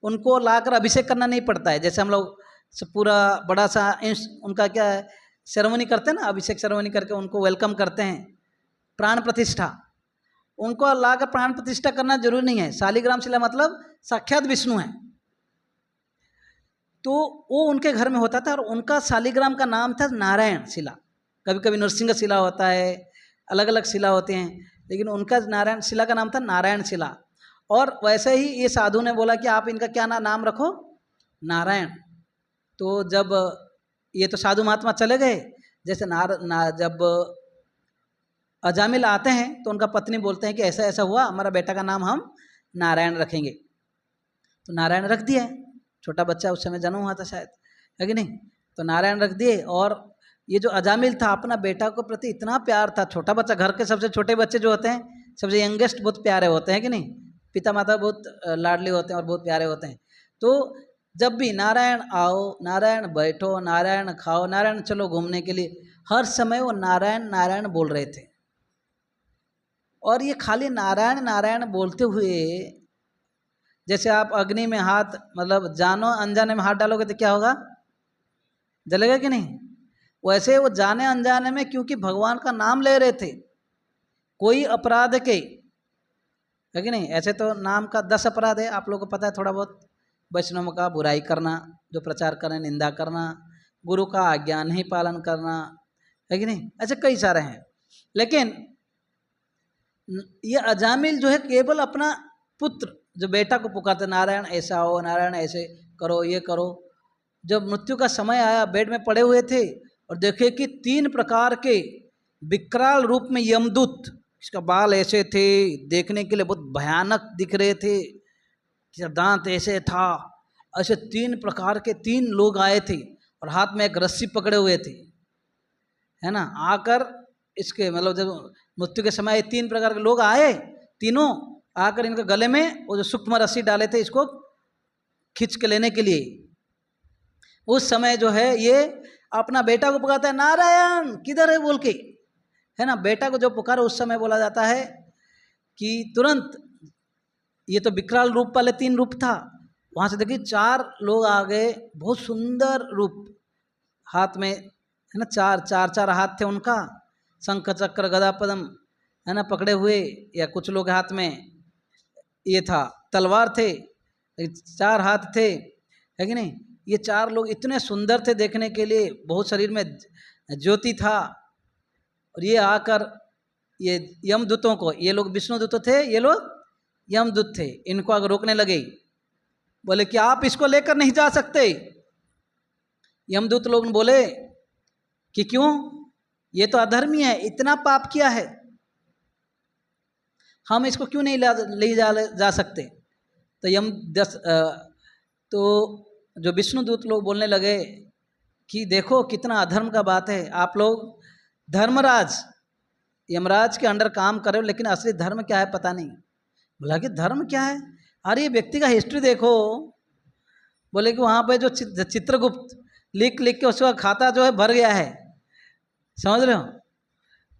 उनको लाकर अभिषेक करना नहीं पड़ता है। जैसे हम लोग पूरा बड़ा सा उनका क्या है, सेरेमनी करते हैं ना, अभिषेक सेरेमनी करके उनको वेलकम करते हैं, प्राण प्रतिष्ठा, उनको लाकर प्राण प्रतिष्ठा करना जरूरी नहीं है। शालिग्राम शिला मतलब साक्षात विष्णु है, तो वो उनके घर में होता था। और उनका शालिग्राम का नाम था नारायण शिला। कभी कभी नरसिंह शिला होता है, अलग अलग शिला होते हैं, लेकिन उनका नारायण शिला का नाम था नारायण शिला। और वैसे ही ये साधु ने बोला कि आप इनका क्या नाम रखो, नारायण। तो जब ये तो साधु महात्मा चले गए, जैसे जब अजामिल आते हैं तो उनका पत्नी बोलते हैं कि ऐसा ऐसा हुआ, हमारा बेटा का नाम हम नारायण रखेंगे। तो नारायण रख दिया, छोटा बच्चा उस समय जन्म हुआ था शायद, है कि नहीं। तो नारायण रख दिए। और ये जो अजामिल था, अपना बेटा को प्रति इतना प्यार था, छोटा बच्चा, घर के सबसे छोटे बच्चे जो होते हैं, सबसे यंगेस्ट बहुत प्यारे होते हैं कि नहीं, पिता माता बहुत लाडले होते हैं और बहुत प्यारे होते हैं। तो जब भी नारायण आओ, नारायण बैठो, नारायण खाओ, नारायण चलो घूमने के लिए, हर समय वो नारायण नारायण बोल रहे थे। और ये खाली नारायण नारायण बोलते हुए, जैसे आप अग्नि में हाथ, मतलब जानो अनजाने में हाथ डालोगे तो क्या होगा, जलेगा कि नहीं, वैसे वो जाने अनजाने में, क्योंकि भगवान का नाम ले रहे थे, कोई अपराध के, है कि नहीं, ऐसे तो नाम का 10 अपराध है, आप लोगों को पता है थोड़ा बहुत। वैष्णव का बुराई करना, जो प्रचार करें, निंदा करना, गुरु का आज्ञा नहीं पालन करना, है कि नहीं, ऐसे कई सारे हैं। लेकिन ये अजामिल जो है केवल अपना पुत्र, जो बेटा को पुकारते, नारायण ऐसा हो, नारायण ऐसे करो, ये करो। जब मृत्यु का समय आया, बेड में पड़े हुए थे और देखे कि 3 प्रकार के विकराल रूप में यमदूत, इसका बाल ऐसे थे, देखने के लिए बहुत भयानक दिख रहे थे, दांत ऐसे था, ऐसे 3 प्रकार के 3 लोग आए थे और हाथ में एक रस्सी पकड़े हुए थे, है ना। आकर इसके मतलब जब मृत्यु के समय 3 प्रकार के लोग आए, तीनों आकर इनके गले में वो जो सूक्ष्म रस्सी डाले थे इसको खींच के लेने के लिए, उस समय जो है ये अपना बेटा को पुकारता है, नारायण किधर है बोल के, है ना। बेटा को जो पुकारे उस समय बोला जाता है कि तुरंत, ये तो विकराल रूप वाले 3 रूप था, वहाँ से देखिए 4 लोग आ गए, बहुत सुंदर रूप, हाथ में, है ना, 4 हाथ थे उनका, शंख चक्र गदा पद्म, है ना, पकड़े हुए, या कुछ लोग हाथ में ये था तलवार थे, 4 हाथ थे, है कि नहीं। ये 4 लोग इतने सुंदर थे देखने के लिए, बहुत शरीर में ज्योति था, और ये आकर ये यमदूतों को, ये लोग विष्णुदूत थे, ये लोग यमदूत थे, इनको आकर रोकने लगे, बोले कि आप इसको लेकर नहीं जा सकते। यमदूत लोग बोले कि क्यों, ये तो अधर्मी है, इतना पाप किया है, हम इसको क्यों नहीं ले जा सकते। तो तो जो विष्णुदूत लोग बोलने लगे कि देखो कितना अधर्म का बात है, आप लोग धर्मराज यमराज के अंडर काम कर रहे हो, लेकिन असली धर्म क्या है पता नहीं। बोला कि धर्म क्या है, अरे ये व्यक्ति का हिस्ट्री देखो। बोले कि वहाँ पे जो चित्रगुप्त लिख के उसका खाता जो है भर गया है, समझ रहे हो,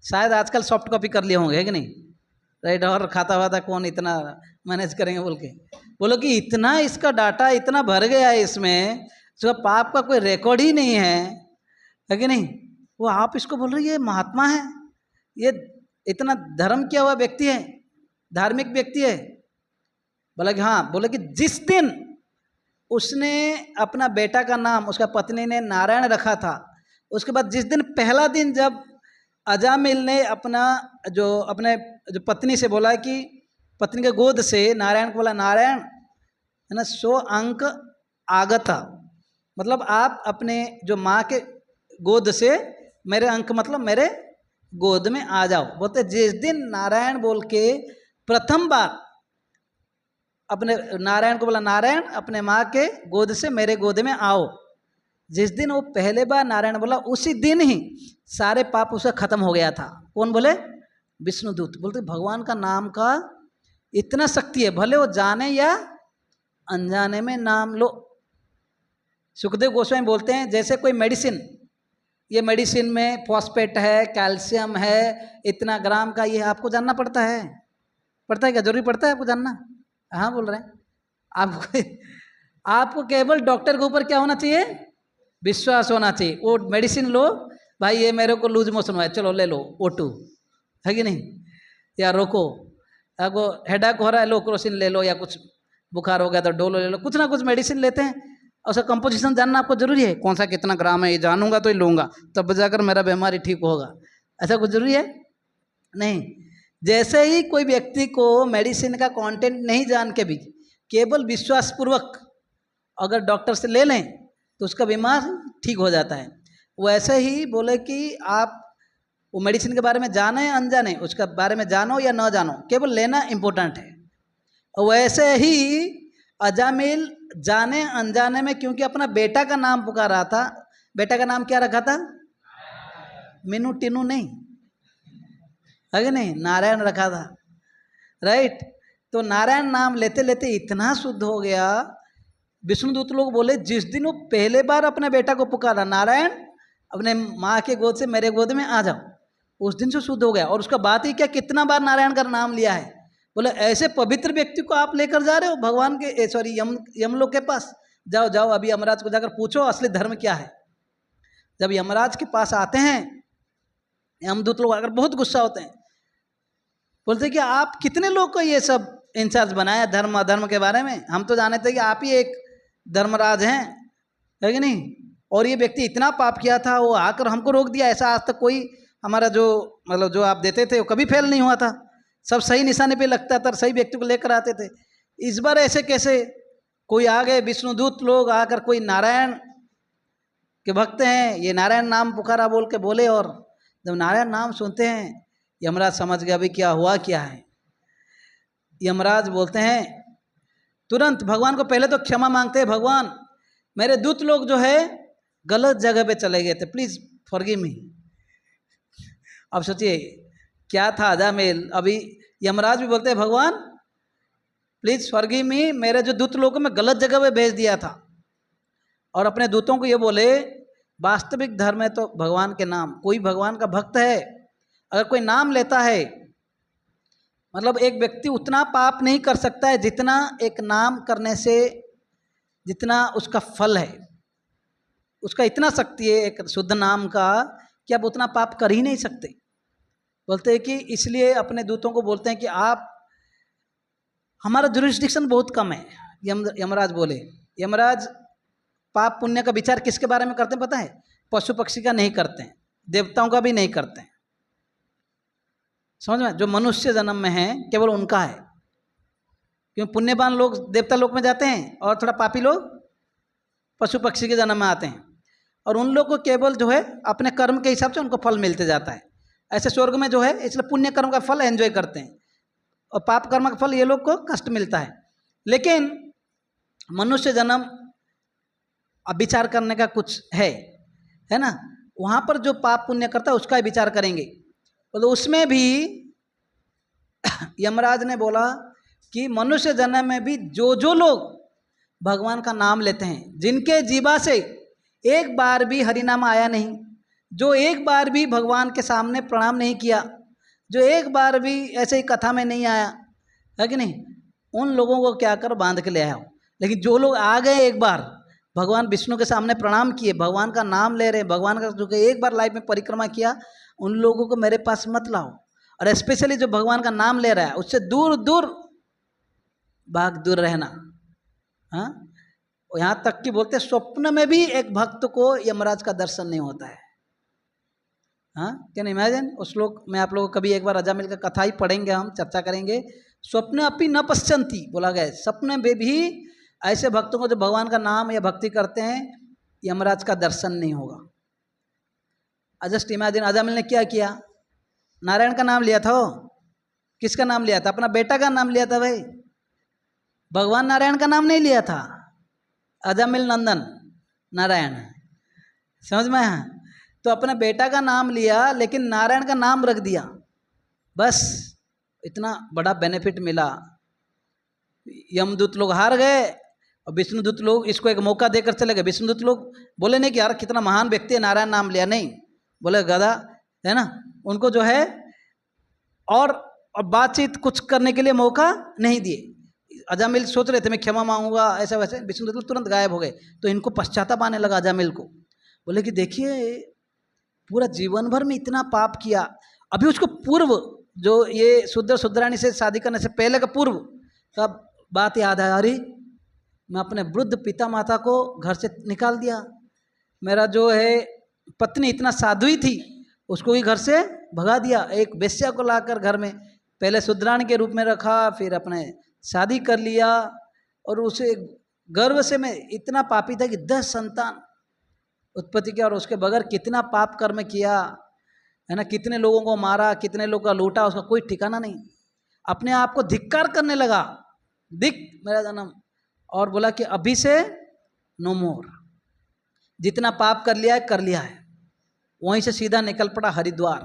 शायद आजकल सॉफ्ट कॉपी कर लिए होंगे, है कि नहीं, राइट। और खाता वाता कौन इतना मैनेज करेंगे बोल के, बोलो कि इतना इसका डाटा इतना भर गया है इसमें, जो पाप का कोई रिकॉर्ड ही नहीं है कि नहीं। वो आप इसको बोल रहे ये महात्मा है, ये इतना धर्म किया हुआ व्यक्ति है, धार्मिक व्यक्ति है। बोला कि हाँ। बोले कि जिस दिन उसने अपना बेटा का नाम उसका पत्नी ने नारायण रखा था, उसके बाद जिस दिन पहला दिन जब अजामिल ने अपने जो पत्नी से बोला कि पत्नी के गोद से नारायण को बोला, नारायण है ना, 100 अंक आगता, मतलब आप अपने जो माँ के गोद से मेरे अंक मतलब मेरे गोद में आ जाओ। बोलते जिस दिन नारायण बोल के प्रथम बार अपने नारायण को बोला, नारायण अपने माँ के गोद से मेरे गोद में आओ, जिस दिन वो पहले बार नारायण बोला उसी दिन ही सारे पाप उसका खत्म हो गया था। कौन बोले, विष्णुदूत। बोलते भगवान का नाम का इतना शक्ति है, भले वो जाने या अनजाने में नाम लो। सुखदेव गोस्वामी बोलते हैं जैसे कोई मेडिसिन, ये मेडिसिन में फॉस्फेट है, कैल्शियम है, इतना ग्राम का, ये आपको जानना पड़ता है क्या, जरूरी पड़ता है आपको जानना। हाँ बोल रहे हैं आपको केवल डॉक्टर के ऊपर क्या होना चाहिए, विश्वास होना चाहिए। वो मेडिसिन लो भाई, ये मेरे को लूज मोशन हुआ है, चलो ले लो O2, है कि नहीं, या रोको, आपको हेडेक हो रहा है लो क्रोसिन ले लो, या कुछ बुखार हो गया तो डोलो ले लो, कुछ ना कुछ मेडिसिन लेते हैं। और उसका कंपोजिशन जानना आपको जरूरी है, कौन सा कितना ग्राम है, ये जानूंगा तो ही लूँगा, तब जाकर मेरा बीमारी ठीक होगा, ऐसा कुछ जरूरी है नहीं। जैसे ही कोई व्यक्ति को मेडिसिन का कंटेंट नहीं जान के भी केवल विश्वासपूर्वक अगर डॉक्टर से ले लें तो उसका बीमार ठीक हो जाता है। वैसे ही बोले कि आप वो मेडिसिन के बारे में जाने अनजाने, उसके बारे में जानो या न जानो, केवल लेना इम्पोर्टेंट है। और वैसे ही अजामिल जाने अनजाने में, क्योंकि अपना बेटा का नाम पुकार रहा था, बेटा का नाम क्या रखा था, मीनू टीनू नहीं, है कि नहीं, नारायण रखा था, राइट। तो नारायण नाम लेते लेते इतना शुद्ध हो गया। विष्णुदूत लोग बोले जिस दिन वो पहले बार अपने बेटा को पुकारा, नारायण अपने माँ के गोद से मेरे गोद में आ जाओ, उस दिन से शुद्ध हो गया। और उसका बात ही क्या, कितना बार नारायण का नाम लिया है। बोले ऐसे पवित्र व्यक्ति को आप लेकर जा रहे हो भगवान के सॉरी यमलोक के पास, जाओ जाओ अभी यमराज को जाकर पूछो असली धर्म क्या है। जब यमराज के पास आते हैं, यमदूत लोग आकर बहुत गुस्सा होते हैं, बोलते कि आप कितने लोग को ये सब इंचार्ज बनाया धर्म अधर्म के बारे में, हम तो जाने थे कि आप ही एक धर्मराज हैं, है कि नहीं। और ये व्यक्ति इतना पाप किया था, वो आकर हमको रोक दिया। ऐसा आज तक कोई हमारा जो मतलब जो आप देते थे वो कभी फेल नहीं हुआ था, सब सही निशाने पे लगता था, सही व्यक्ति को लेकर आते थे। इस बार ऐसे कैसे? कोई आ गए विष्णुदूत लोग आकर, कोई नारायण के भक्त हैं, ये नारायण नाम पुकारा बोल के बोले, और जब नारायण नाम सुनते हैं यमराज समझ गया अभी क्या हुआ क्या है। यमराज बोलते हैं तुरंत भगवान को पहले तो क्षमा मांगते हैं, भगवान मेरे दूत लोग जो है गलत जगह पे चले गए थे, प्लीज फॉरगिव मी। अब सोचिए क्या था अजामिल। अभी यमराज भी बोलते हैं भगवान प्लीज फॉरगिव मी, मेरे जो दूत लोगों को मैं गलत जगह पे भेज दिया था। और अपने दूतों को ये बोले वास्तविक धर्म है तो भगवान के नाम, कोई भगवान का भक्त है अगर कोई नाम लेता है, मतलब एक व्यक्ति उतना पाप नहीं कर सकता है जितना एक नाम करने से, जितना उसका फल है, उसका इतना शक्ति है एक शुद्ध नाम का कि आप उतना पाप कर ही नहीं सकते। बोलते हैं कि इसलिए अपने दूतों को बोलते हैं कि आप, हमारा जुरिस्डिक्शन बहुत कम है। यमराज बोले, यमराज पाप पुण्य का विचार किसके बारे में करते हैं पता है? पशु पक्षी का नहीं करते हैं, देवताओं का भी नहीं करते हैं, समझ में? जो मनुष्य जन्म में है केवल उनका है, क्यों पुण्यवान लोग देवता लोक में जाते हैं और थोड़ा पापी लोग पशु पक्षी के जन्म में आते हैं, और उन लोग को केवल जो है अपने कर्म के हिसाब से उनको फल मिलते जाता है। ऐसे स्वर्ग में जो है इसलिए पुण्य कर्म का फल एंजॉय करते हैं, और पाप कर्म का फल ये लोग को कष्ट मिलता है। लेकिन मनुष्य जन्म अब विचार करने का कुछ है ना, वहाँ पर जो पाप पुण्य करता है उसका ही विचार करेंगे। तो उसमें भी यमराज ने बोला कि मनुष्य जन्म में भी जो लोग भगवान का नाम लेते हैं, जिनके जीवा से एक बार भी हरि नाम आया नहीं, जो एक बार भी भगवान के सामने प्रणाम नहीं किया, जो एक बार भी ऐसे ही कथा में नहीं आया, है कि नहीं, उन लोगों को क्या कर बांध के ले आया हो। लेकिन जो लोग आ गए एक बार भगवान विष्णु के सामने प्रणाम किए, भगवान का नाम ले रहे, भगवान का जो एक बार लाइफ में परिक्रमा किया, उन लोगों को मेरे पास मत लाओ। और स्पेशली जो भगवान का नाम ले रहा है उससे दूर दूर भाग दूर रहना। हाँ, यहाँ तक कि बोलते स्वप्न में भी एक भक्त को यमराज का दर्शन नहीं होता है। हाँ, कैन इमेजिन। उस श्लोक में आप लोग कभी एक बार अजामिल का कथा ही पढ़ेंगे, हम चर्चा करेंगे। स्वप्न अपि न पश्यन्ति बोला गया, सपने में भी ऐसे भक्तों को जो भगवान का नाम या भक्ति करते हैं यमराज का दर्शन नहीं होगा। जस्ट इमेजिन अजामिल ने क्या किया, नारायण का नाम लिया था, वो किसका नाम लिया था? अपना बेटा का नाम लिया था भाई, भगवान नारायण का नाम नहीं लिया था। अजामिल नंदन नारायण, समझ में है? तो अपने बेटा का नाम लिया लेकिन नारायण का नाम रख दिया, बस इतना बड़ा बेनिफिट मिला। यमदूत लोग हार गए और विष्णुदूत लोग इसको एक मौका देकर चले गए। विष्णुदूत लोग बोले नहीं कि यार कितना महान व्यक्ति है, नारायण नाम लिया, नहीं, बोले गधा है ना, उनको जो है और बातचीत कुछ करने के लिए मौका नहीं दिए। अजामिल सोच रहे थे मैं क्षमा मांगूंगा ऐसा वैसे, विष्णुदूत लोग तुरंत गायब हो गए। तो इनको पश्चाताप आने लगा अजामिल को, बोले कि देखिए पूरा जीवन भर में इतना पाप किया, अभी उसको पूर्व जो ये शुद्राणी से शादी करने से पहले का पूर्व का बात याद है, अरे मैं अपने वृद्ध पिता माता को घर से निकाल दिया, मेरा जो है पत्नी इतना साध्वी थी उसको भी घर से भगा दिया, एक वेश्या को लाकर घर में पहले शुद्राणी के रूप में रखा, फिर अपने शादी कर लिया, और उसे गर्भ से मैं इतना पापी था कि 10 संतान उत्पत्ति किया, और उसके बगैर कितना पाप कर्म किया है ना, कितने लोगों को मारा, कितने लोगों का लूटा, उसका कोई ठिकाना नहीं। अपने आप को धिक्कार करने लगा, दिख मेरा जन्म, और बोला कि अभी से नो मोर, जितना पाप कर लिया है। वहीं से सीधा निकल पड़ा हरिद्वार,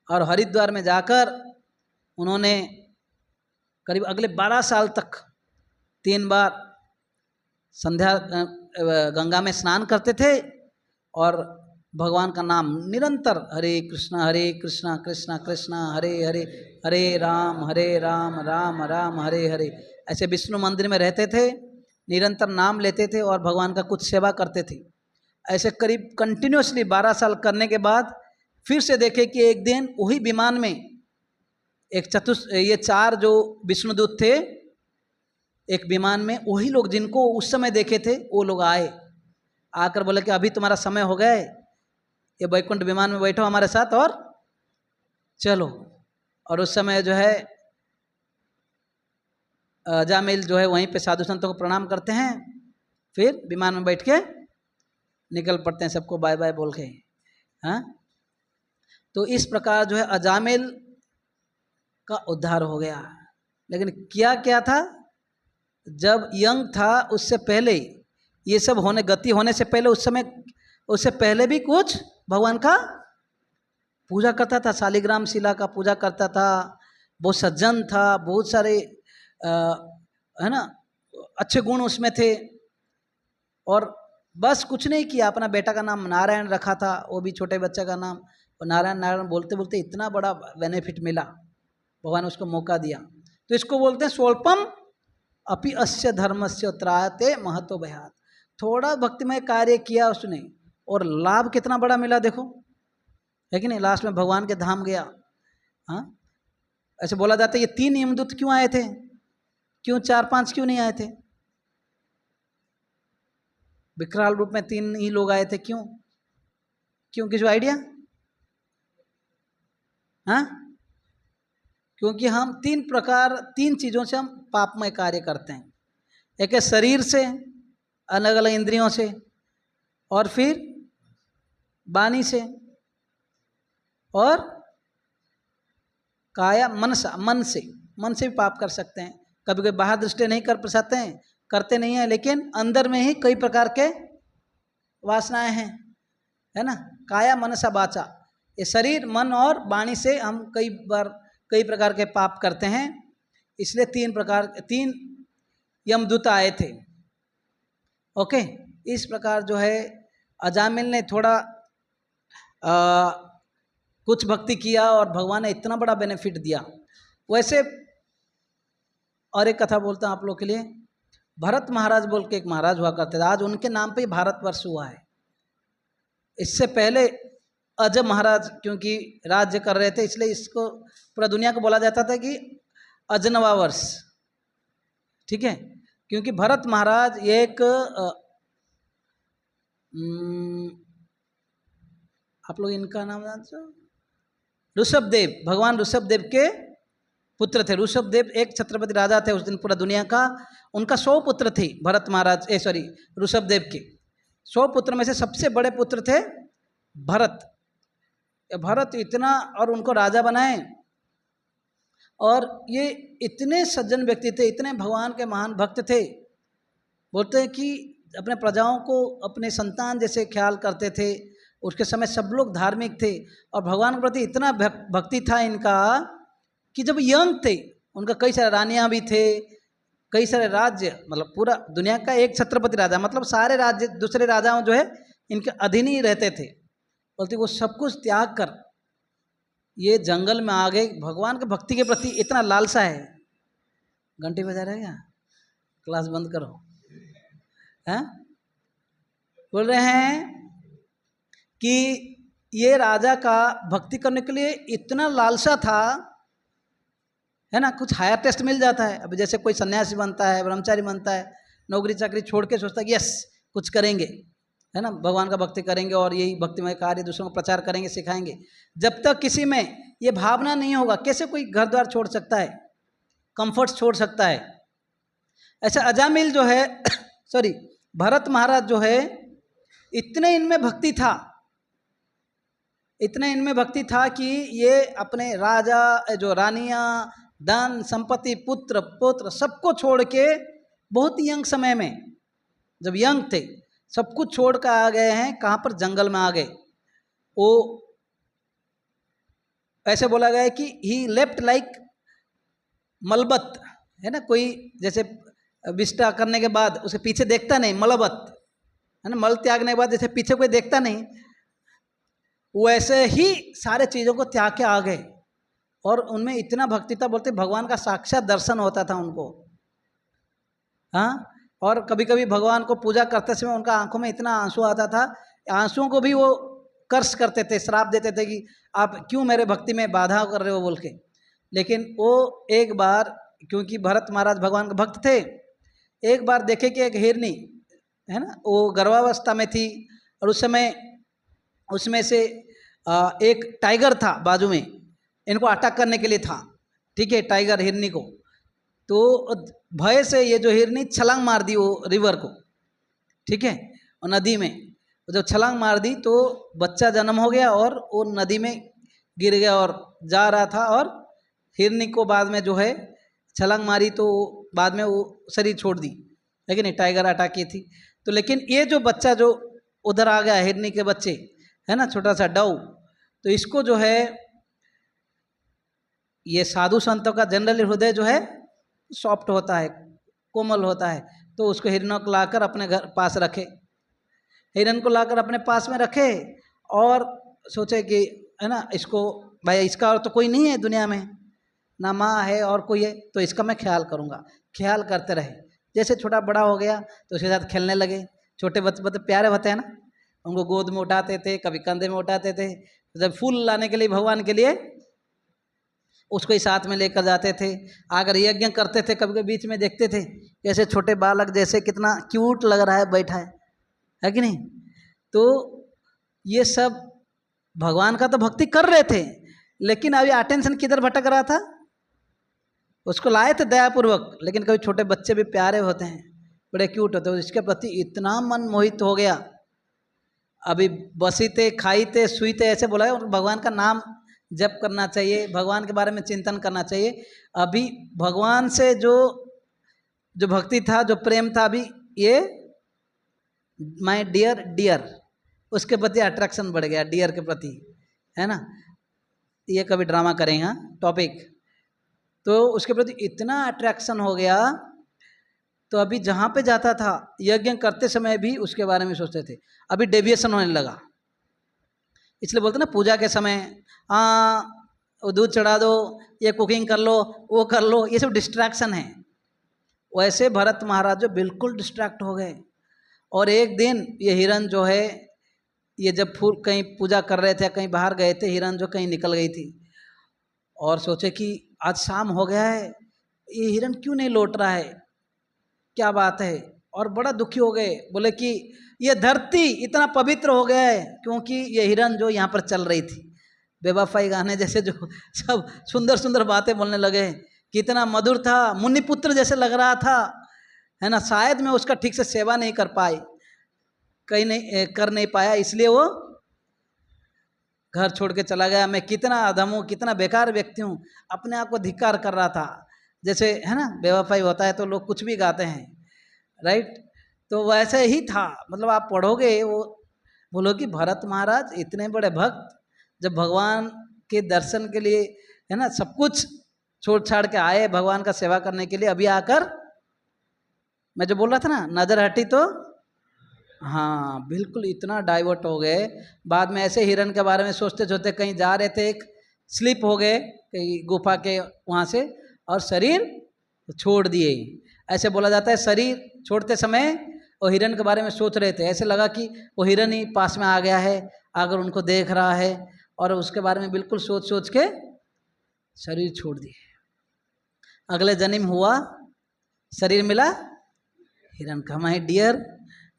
और हरिद्वार में जाकर उन्होंने करीब अगले 12 साल तक 3 बार संध्या गंगा में स्नान करते थे, और भगवान का नाम निरंतर हरे कृष्णा कृष्णा कृष्णा हरे हरे, हरे राम राम राम हरे हरे, ऐसे विष्णु मंदिर में रहते थे, निरंतर नाम लेते थे और भगवान का कुछ सेवा करते थे। ऐसे करीब कंटिन्यूसली 12 साल करने के बाद फिर से देखे कि एक दिन वही विमान में ये 4 जो विष्णुदूत थे एक विमान में, वही लोग जिनको उस समय देखे थे वो लोग आए, आकर बोले कि अभी तुम्हारा समय हो गया है, ये वैकुंठ विमान में बैठो हमारे साथ और चलो। और उस समय जो है अजामिल जो है वहीं पे साधु संतों को प्रणाम करते हैं, फिर विमान में बैठ के निकल पड़ते हैं सबको बाय बाय बोल के। हाँ, तो इस प्रकार जो है अजामिल का उद्धार हो गया। लेकिन किया क्या था, जब यंग था उससे पहले ये सब होने, गति होने से पहले, उस समय उससे पहले भी कुछ भगवान का पूजा करता था, शालिग्राम शिला का पूजा करता था, बहुत सज्जन था, बहुत सारे है ना अच्छे गुण उसमें थे। और बस कुछ नहीं किया, अपना बेटा का नाम नारायण रखा था, वो भी छोटे बच्चे का नाम, और नारायण नारायण बोलते बोलते इतना बड़ा बेनिफिट मिला, भगवान ने उसको मौका दिया। तो इसको बोलते हैं स्वल्पम अपि अस्य धर्मस्य त्रायते महतो भयात्। थोड़ा भक्तिमय कार्य किया उसने और लाभ कितना बड़ा मिला देखो, है कि नहीं। लास्ट में भगवान के धाम गया। हाँ, ऐसे बोला जाता है ये 3 यमदूत क्यों आए थे, क्यों 4-5 क्यों नहीं आए थे, विकराल रूप में 3 ही लोग आए थे, क्यों क्यों किसी आइडिया। हाँ, क्योंकि हम 3 चीज़ों से हम पापमय कार्य करते हैं। एक है शरीर से, अलग अलग इंद्रियों से, और फिर वाणी से, और काया मनसा, मन से भी पाप कर सकते हैं। कभी कभी बाहर दृष्टि नहीं कर सकते हैं, करते नहीं हैं, लेकिन अंदर में ही कई प्रकार के वासनाएं हैं, है ना। काया मनसा वाचा, ये शरीर मन और वाणी से हम कई प्रकार के पाप करते हैं। इसलिए 3 यमदूत आए थे। ओके, इस प्रकार जो है अजामिल ने थोड़ा कुछ भक्ति किया और भगवान ने इतना बड़ा बेनिफिट दिया। वैसे और एक कथा बोलता हूँ आप लोग के लिए। भरत महाराज बोल के एक महाराज हुआ करते थे, आज उनके नाम पे ही भारतवर्ष हुआ है। इससे पहले अजय महाराज क्योंकि राज्य कर रहे थे, इसलिए इसको पूरा दुनिया को बोला जाता था कि अजनवा वर्ष, ठीक है। क्योंकि भरत महाराज एक आप लोग इनका नाम जानते हो, ऋषभदेव, भगवान ऋषभदेव के पुत्र थे। ऋषभदेव एक छत्रपति राजा थे उस दिन पूरा दुनिया का, उनका 100 पुत्र थे भरत महाराज ऋषभदेव के 100 पुत्र में से सबसे बड़े पुत्र थे भरत। भरत इतना, और उनको राजा बनाए, और ये इतने सज्जन व्यक्ति थे, इतने भगवान के महान भक्त थे। बोलते हैं कि अपने प्रजाओं को अपने संतान जैसे ख्याल करते थे। उसके समय सब लोग धार्मिक थे और भगवान के प्रति इतना भक्ति था इनका कि जब यंग थे, उनका कई सारे रानियां भी थे, कई सारे राज्य, मतलब पूरा दुनिया का एक छत्रपति राजा, मतलब सारे राज्य दूसरे राजाओं जो है इनके अधीन ही रहते थे। बोलते वो सब कुछ त्याग कर ये जंगल में आ गए। भगवान के भक्ति के प्रति इतना लालसा है। घंटी बजा रहेगा, क्लास बंद करो। हैं, बोल रहे हैं कि ये राजा का भक्ति करने के लिए इतना लालसा था, है ना। कुछ हायर टेस्ट मिल जाता है। अभी जैसे कोई सन्यासी बनता है, ब्रह्मचारी बनता है, नौकरी चाकरी छोड़ के सोचता है कि यस कुछ करेंगे, है ना, भगवान का भक्ति करेंगे और यही भक्तिमय कार्य दूसरों को प्रचार करेंगे, सिखाएंगे। जब तक किसी में ये भावना नहीं होगा, कैसे कोई घर द्वार छोड़ सकता है, कंफर्ट छोड़ सकता है। ऐसा अजामिल जो है भरत महाराज जो है, इतने इनमें भक्ति था, इतने इनमें भक्ति था कि ये अपने राजा जो रानियां, धन संपत्ति, पुत्र पुत्र सबको छोड़ के बहुत यंग समय में, जब यंग थे, सब कुछ छोड़ कर आ गए हैं। कहाँ पर? जंगल में आ गए। वो ऐसे बोला गया है कि ही लेफ्ट लाइक मलबत, है ना, कोई जैसे विष्टा करने के बाद उसे पीछे देखता नहीं, मलबत है ना, मल त्यागने के बाद जैसे पीछे कोई देखता नहीं, वैसे ही सारे चीज़ों को त्याग के आ गए। और उनमें इतना भक्ति था, बोलते भगवान का साक्षात दर्शन होता था उनको। हाँ, और कभी कभी भगवान को पूजा करते समय उनका आंखों में इतना आंसू आता था, आंसुओं को भी वो कर्ष करते थे, श्राप देते थे कि आप क्यों मेरे भक्ति में बाधा कर रहे हो बोल के। लेकिन वो एक बार, क्योंकि भरत महाराज भगवान के भक्त थे, एक बार देखे कि एक हिरनी है ना, वो गर्भावस्था में थी और उस समय उसमें से एक टाइगर था बाजू में, इनको अटैक करने के लिए था, ठीक है, टाइगर हिरनी को। तो भय से ये जो हिरनी छलांग मार दी वो रिवर को, ठीक है, और नदी में जब छलांग मार दी तो बच्चा जन्म हो गया और वो नदी में गिर गया और जा रहा था, और हिरनी को बाद में जो है छलांग मारी तो बाद में वो शरीर छोड़ दी, लेकिन टाइगर अटैक की थी। तो लेकिन ये जो बच्चा जो उधर आ गया, हिरनी के बच्चे है ना, छोटा सा डव, तो इसको जो है ये साधु संतों का जनरली हृदय जो है सॉफ्ट होता है, कोमल होता है, तो उसको हिरणों को लाकर अपने घर पास रखे, हिरण को लाकर अपने पास में रखे और सोचे कि है ना, इसको भाई इसका और तो कोई नहीं है दुनिया में, ना माँ है और कोई है, तो इसका मैं ख्याल करूँगा। ख्याल करते रहे, जैसे छोटा बड़ा हो गया तो उसके साथ खेलने लगे। छोटे बच्चे प्यारे होते हैं ना, उनको गोद में उठाते थे, कभी कंधे में उठाते थे, जब फूल लाने के लिए भगवान के लिए उसको ही साथ में लेकर जाते थे। अगर यज्ञ करते थे कभी कभी बीच में देखते थे कैसे छोटे बालक जैसे कितना क्यूट लग रहा है बैठा है कि नहीं। तो ये सब भगवान का तो भक्ति कर रहे थे, लेकिन अभी अटेंशन किधर भटक रहा था, उसको लाए थे दयापूर्वक, लेकिन कभी छोटे बच्चे भी प्यारे होते हैं, बड़े क्यूट होते हैं, इसके प्रति इतना मन मोहित हो गया। अभी बसीते खाईते सुईते ऐसे बोला है, भगवान का नाम जप करना चाहिए, भगवान के बारे में चिंतन करना चाहिए। अभी भगवान से जो जो भक्ति था, जो प्रेम था, अभी ये माय डियर डियर, उसके प्रति अट्रैक्शन बढ़ गया, डियर के प्रति, है ना। ये कभी ड्रामा करेंगे टॉपिक, तो उसके प्रति इतना अट्रैक्शन हो गया। तो अभी जहाँ पे जाता था यज्ञ करते समय भी उसके बारे में सोचते थे। अभी डेविएशन होने लगा, इसलिए बोलते ना पूजा के समय वो दूध चढ़ा दो, ये कुकिंग कर लो, वो कर लो, ये सब डिस्ट्रैक्शन है। वैसे भरत महाराज जो बिल्कुल डिस्ट्रैक्ट हो गए, और एक दिन ये हिरण जो है, ये जब फूल कहीं पूजा कर रहे थे, कहीं बाहर गए थे, हिरण जो कहीं निकल गई थी और सोचे कि आज शाम हो गया है, ये हिरण क्यों नहीं लौट रहा है, क्या बात है। और बड़ा दुखी हो गए, बोले कि ये धरती इतना पवित्र हो गया है क्योंकि ये हिरण जो यहाँ पर चल रही थी। बेवफाई गाने जैसे जो सब सुंदर सुंदर बातें बोलने लगे, कितना मधुर था, मुनि पुत्र जैसे लग रहा था, है ना। शायद मैं उसका ठीक से सेवा नहीं कर पाई, कहीं नहीं कर नहीं पाया, इसलिए वो घर छोड़ के चला गया। मैं कितना अधम हूँ, कितना बेकार व्यक्ति हूँ, अपने आप को धिक्कार कर रहा था। जैसे है ना, बेवफाई होता है तो लोग कुछ भी गाते हैं, राइट। तो वैसे ही था, मतलब आप पढ़ोगे वो बोलो कि भरत महाराज इतने बड़े भक्त, जब भगवान के दर्शन के लिए है ना सब कुछ छोड़ छाड़ के आए भगवान का सेवा करने के लिए, अभी आकर मैं जो बोल रहा था ना, नजर हटी तो हाँ बिल्कुल इतना डाइवर्ट हो गए। बाद में ऐसे हिरण के बारे में सोचते सोचते कहीं जा रहे थे, एक स्लिप हो गए कहीं गुफा के वहाँ से, और शरीर छोड़ दिए। ऐसे बोला जाता है शरीर छोड़ते समय वो हिरण के बारे में सोच रहे थे, ऐसे लगा कि वो हिरण ही पास में आ गया है, अगर उनको देख रहा है, और उसके बारे में बिल्कुल सोच सोच के शरीर छोड़ दिए। अगले जन्म हुआ, शरीर मिला हिरण का, माय डियर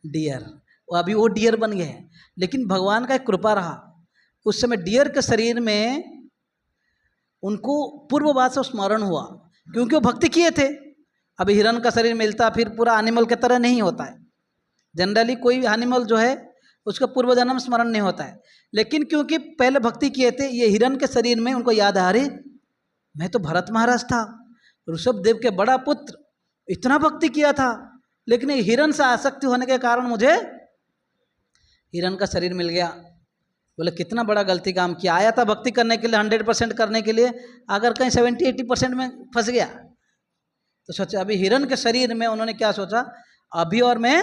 डियर, वो अभी वो डियर बन गए। लेकिन भगवान का एक कृपा रहा, उस समय डियर के शरीर में उनको पूर्ववाद से स्मरण हुआ, क्योंकि वो भक्ति किए थे। अभी हिरण का शरीर मिलता फिर पूरा एनिमल की तरह नहीं होता है, जनरली कोई एनिमल जो है उसका पूर्व जन्म स्मरण नहीं होता है, लेकिन क्योंकि पहले भक्ति किए थे, ये हिरण के शरीर में उनको याद आ रही, मैं तो भरत महाराज था, ऋषभ देव के बड़ा पुत्र, इतना भक्ति किया था, लेकिन हिरण से आसक्ति होने के कारण मुझे हिरण का शरीर मिल गया। बोले कितना बड़ा गलती काम किया, आया था भक्ति करने के लिए 100% करने के लिए, अगर कहीं 70-80% में फंस गया। तो सोचा अभी हिरण के शरीर में उन्होंने क्या सोचा, अभी और मैं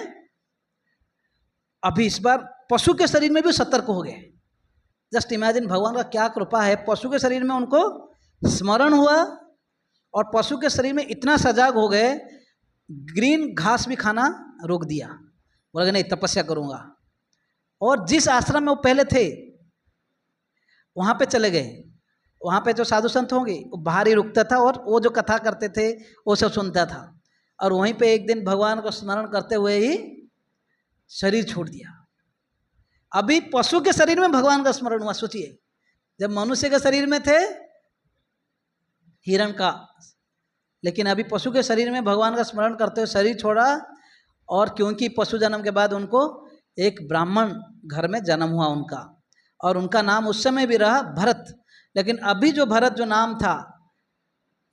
अभी इस बार पशु के शरीर में भी सतर्क हो गए। जस्ट इमेजिन भगवान का क्या कृपा है, पशु के शरीर में उनको स्मरण हुआ और पशु के शरीर में इतना सजाग हो गए, ग्रीन घास भी खाना रोक दिया, बोला नहीं तपस्या करूंगा। और जिस आश्रम में वो पहले थे वहां पे चले गए, वहाँ पे जो साधु संत होंगे वो बाहर ही रुकता था और वो जो कथा करते थे वो सब सुनता था। और वहीं पे एक दिन भगवान को स्मरण करते हुए ही शरीर छोड़ दिया। अभी पशु के शरीर में भगवान का स्मरण हुआ, सोचिए, जब मनुष्य के शरीर में थे हिरण का, लेकिन अभी पशु के शरीर में भगवान का स्मरण करते हुए शरीर छोड़ा। और क्योंकि पशु जन्म के बाद उनको एक ब्राह्मण घर में जन्म हुआ उनका, और उनका नाम उस समय भी रहा भरत। लेकिन अभी जो भरत जो नाम था,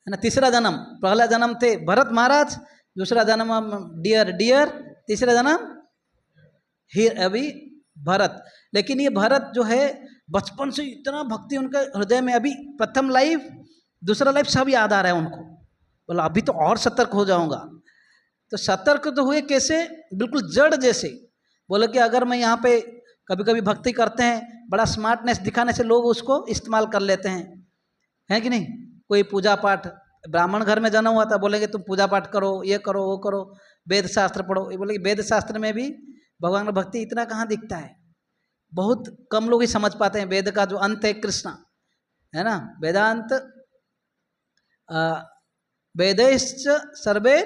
है ना, तीसरा जन्म, पहला जन्म थे भरत महाराज, दूसरा जन्म डियर, तीसरा जन्म अभी भरत। लेकिन ये भरत जो है बचपन से इतना भक्ति उनका हृदय में, अभी प्रथम लाइफ दूसरा लाइफ सब याद आ रहा है उनको। बोला अभी तो और सतर्क हो जाऊंगा। तो सतर्क तो हुए कैसे, बिल्कुल जड़ जैसे। बोले कि अगर मैं यहाँ पे कभी कभी भक्ति करते हैं, बड़ा स्मार्टनेस दिखाने से लोग उसको इस्तेमाल कर लेते हैं कि नहीं। कोई पूजा पाठ, ब्राह्मण घर में जन्म हुआ था, बोलेंगे तुम पूजा पाठ करो, ये करो, वो करो, वेद शास्त्र पढ़ो। ये बोले कि वेद शास्त्र में भी भगवान का भक्ति इतना कहाँ दिखता है। बहुत कम लोग ही समझ पाते हैं वेद का जो अंत है कृष्ण, है ना। वेदांत वेदैश्च सर्वे,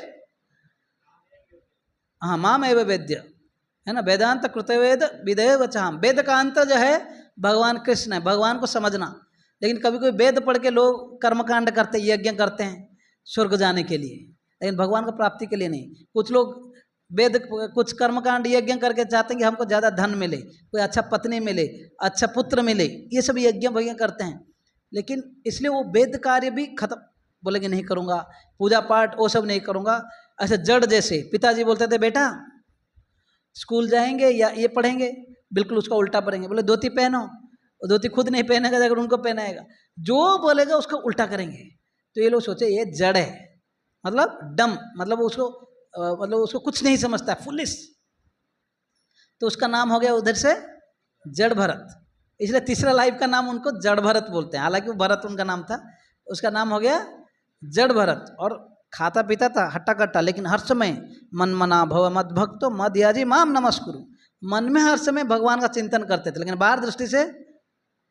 हाँ, माम एव वेद्य, है ना। वेदांत कृतवेद विधेय वचाम, वेद का अंत जो है भगवान कृष्ण है, भगवान को समझना। लेकिन कभी कोई वेद पढ़ के लोग कर्मकांड करते, यज्ञ करते हैं स्वर्ग जाने के लिए, लेकिन भगवान को प्राप्ति के लिए नहीं। कुछ लोग वेद, कुछ कर्मकांड यज्ञ करके चाहते हैं कि हमको ज़्यादा धन मिले, कोई अच्छा पत्नी मिले, अच्छा पुत्र मिले, ये सब यज्ञ भज्ञ करते हैं। लेकिन इसलिए वो वेद कार्य भी खत्म, बोलेंगे नहीं करूँगा, पूजा पाठ वो सब नहीं करूँगा। ऐसे जड़ जैसे पिताजी बोलते थे बेटा स्कूल जाएंगे या ये पढ़ेंगे, बिल्कुल उसका उल्टा पढ़ेंगे। बोले धोती पहनो, वो धोती खुद नहीं पहनेगा, अगर उनको पहनाएगा, जो बोलेगा उसका उल्टा करेंगे। तो ये लोग सोचे ये जड़ है, मतलब डम, मतलब उसको कुछ नहीं समझता, फुलिश। तो उसका नाम हो गया उधर से जड़ भरत। इसलिए तीसरा लाइफ का नाम उनको जड़ भरत बोलते हैं। हालांकि वो भरत उनका नाम था, उसका नाम हो गया जड़ भरत। और खाता पीता था हट्टा कट्टा, लेकिन हर समय मन मना भव मद भक्तो मद याजी माम नमस्कुरु, मन में हर समय भगवान का चिंतन करते थे। लेकिन बाहर दृष्टि से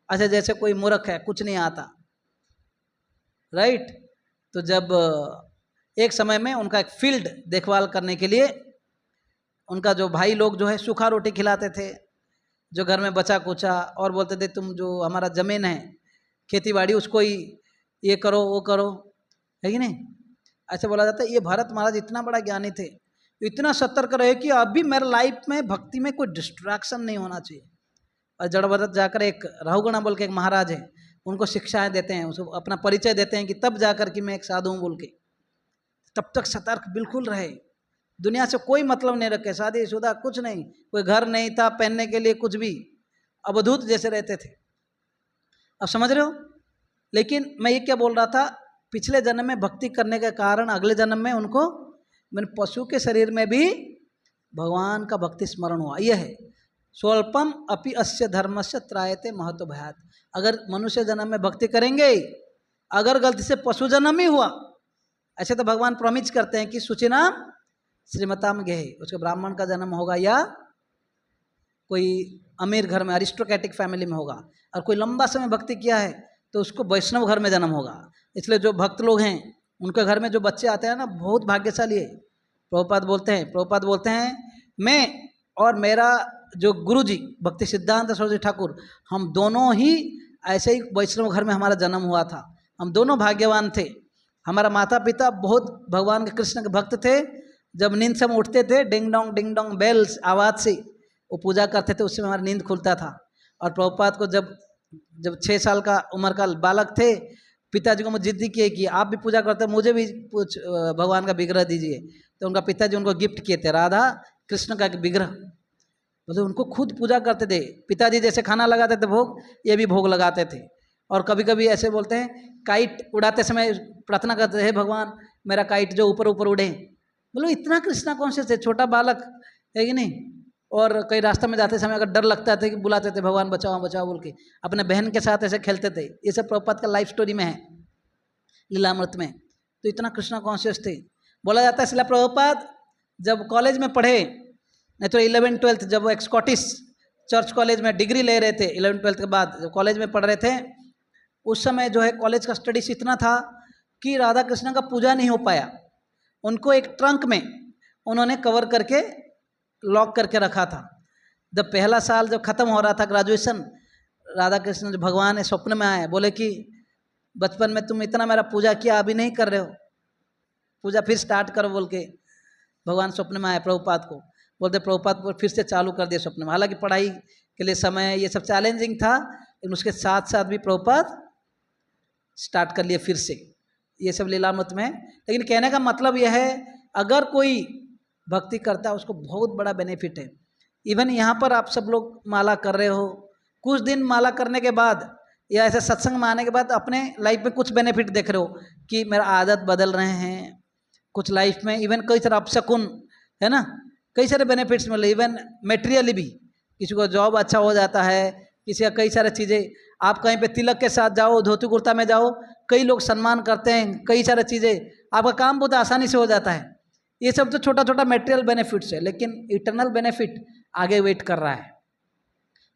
अच्छा जैसे कोई मूर्ख है, कुछ नहीं आता, राइट। तो जब एक समय में उनका एक फील्ड देखभाल करने के लिए उनका जो भाई लोग जो है सूखा रोटी खिलाते थे, जो घर में बचा कुचा, और बोलते थे तुम जो हमारा जमीन है खेती बाड़ी उसको ही ये करो वो करो, है कि नहीं। ऐसे बोला जाता है। ये भरत महाराज इतना बड़ा ज्ञानी थे, इतना सतर्क रहे कि अभी मेरे लाइफ में भक्ति में कोई डिस्ट्रैक्शन नहीं होना चाहिए। और जड़ भरत जाकर एक रहुगणा बोल के एक महाराज है, उनको शिक्षाएं देते हैं, उसको अपना परिचय देते हैं कि तब जाकर कि मैं एक साधु हूँ बोल के। तब तक सतर्क बिल्कुल रहे, दुनिया से कोई मतलब नहीं रखे, शादीशुदा कुछ नहीं, कोई घर नहीं था पहनने के लिए कुछ भी, अवधूत जैसे रहते थे। अब समझ रहे हो। लेकिन मैं ये क्या बोल रहा था, पिछले जन्म में भक्ति करने के कारण अगले जन्म में उनको मैंने पशु के शरीर में भी भगवान का भक्ति स्मरण हुआ। यह है स्वल्पम अपि अस्य धर्मस्य त्रायते महतो भयात। अगर मनुष्य जन्म में भक्ति करेंगे, अगर गलती से पशु जन्म ही हुआ, ऐसे तो भगवान प्रॉमिस करते हैं कि सुचिनाम श्रीमताम गेहे, उसके ब्राह्मण का जन्म होगा या कोई अमीर घर में अरिस्टोक्रेटिक फैमिली में होगा, और कोई लंबा समय भक्ति किया है तो उसको वैष्णव घर में जन्म होगा। इसलिए जो भक्त लोग हैं उनके घर में जो बच्चे आते हैं ना, बहुत भाग्यशाली है। प्रभुपाद बोलते हैं मैं और मेरा जो गुरुजी भक्ति सिद्धांत सरस्वती ठाकुर, हम दोनों ही ऐसे ही वैष्णव घर में हमारा जन्म हुआ था। हम दोनों भाग्यवान थे। हमारा माता पिता बहुत भगवान के कृष्ण के भक्त थे। जब नींद से हम उठते थे, डिंग डोंग बेल्स आवाज़ से वो पूजा करते थे, उससे हमारा नींद खुलता था। और प्रभुपाद को जब 6 साल का उम्र का बालक थे, पिताजी को मुझे जिद्दी किए कि आप भी पूजा करते, मुझे भी कुछ भगवान का विग्रह दीजिए। तो उनका पिताजी उनको गिफ्ट किए थे राधा कृष्ण का एक विग्रह, मतलब उनको खुद पूजा करते थे। पिताजी जैसे खाना लगाते थे भोग, ये भी भोग लगाते थे। और कभी कभी ऐसे बोलते हैं, काइट उड़ाते समय प्रार्थना करते थे, भगवान मेरा काइट जो ऊपर ऊपर उड़े। बोलो इतना कृष्णा कॉन्शियस है, छोटा बालक है कि नहीं। और कई रास्ते में जाते समय अगर डर लगता था कि बुलाते थे भगवान बचाओ बचाओ बोल के, अपने बहन के साथ ऐसे खेलते थे। ये सब प्रभुपाद का लाइफ स्टोरी में है, लीलामृत में। तो इतना कृष्णा कॉन्शियस थे। बोला जाता है इसलिए प्रभुपाद जब कॉलेज में पढ़े, नहीं तो 11th-12th जब वो एक स्कॉटिश चर्च कॉलेज में डिग्री ले रहे थे, 11th-12th के बाद जब कॉलेज में पढ़ रहे थे, उस समय जो है कॉलेज का स्टडीज इतना था कि राधा कृष्ण का पूजा नहीं हो पाया। उनको एक ट्रंक में उन्होंने कवर करके लॉक करके रखा था। जब पहला साल जब ख़त्म हो रहा था ग्रेजुएशन, राधा कृष्ण जो भगवान है स्वप्न में आए, बोले कि बचपन में तुम इतना मेरा पूजा किया, अभी नहीं कर रहे हो, पूजा फिर स्टार्ट करो बोल के भगवान स्वप्न में आए प्रभुपाद को। बोलते प्रभुपाद को फिर से चालू कर दिया स्वप्न में। हालांकि पढ़ाई के लिए समय ये सब चैलेंजिंग था, लेकिन उसके साथ साथ भी प्रभुपाद स्टार्ट कर लिए फिर से ये सब लीलामृत में। लेकिन कहने का मतलब यह है, अगर कोई भक्ति करता है उसको बहुत बड़ा बेनिफिट है। इवन यहाँ पर आप सब लोग माला कर रहे हो, कुछ दिन माला करने के बाद या ऐसे सत्संग में आने के बाद अपने लाइफ में कुछ बेनिफिट देख रहे हो कि मेरा आदत बदल रहे हैं, कुछ लाइफ में इवन कई सारे अपशकुन है ना, कई सारे बेनिफिट्स मिले, इवन मेटेरियली भी। किसी को जॉब अच्छा हो जाता है, किसी का कई सारे चीज़ें, आप कहीं पे तिलक के साथ जाओ, धोती कुर्ता में जाओ, कई लोग सम्मान करते हैं, कई सारे चीज़ें, आपका काम बहुत आसानी से हो जाता है। ये सब तो छोटा छोटा मेटेरियल बेनिफिट्स है, लेकिन इटर्नल बेनिफिट आगे वेट कर रहा है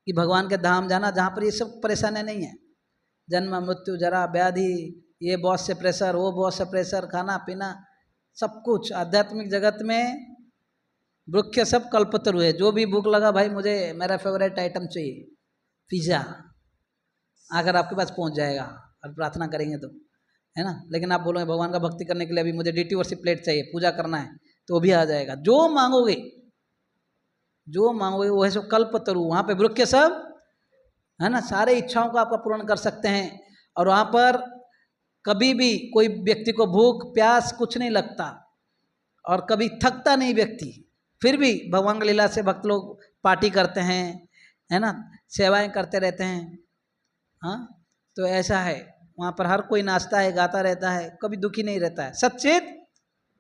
कि भगवान के धाम जाना, जहाँ पर ये सब परेशानियाँ नहीं है, जन्म मृत्यु जरा व्याधि, ये बॉस से प्रेशर, वो बॉस से प्रेशर, खाना पीना सब कुछ। आध्यात्मिक जगत में वृक्ष सब कल्पतरु है। जो भी भूख लगा भाई मुझे मेरा फेवरेट आइटम चाहिए पिज़्ज़ा, अगर आपके पास पहुंच जाएगा और प्रार्थना करेंगे तो, है ना। लेकिन आप बोलोगे भगवान का भक्ति करने के लिए अभी मुझे DT वर्षिप प्लेट चाहिए, पूजा करना है, तो वो भी आ जाएगा। जो मांगोगे वो है सो कल्पतरु, वहाँ पे वृक्ष सब है ना, सारे इच्छाओं को आपका पूर्ण कर सकते हैं। और वहाँ पर कभी भी कोई व्यक्ति को भूख प्यास कुछ नहीं लगता और कभी थकता नहीं व्यक्ति। फिर भी भगवान की लीला से भक्त लोग पार्टी करते हैं, है ना, सेवाएं करते रहते हैं। हाँ, तो ऐसा है, वहाँ पर हर कोई नाचता है, गाता रहता है, कभी दुखी नहीं रहता है। सच्चित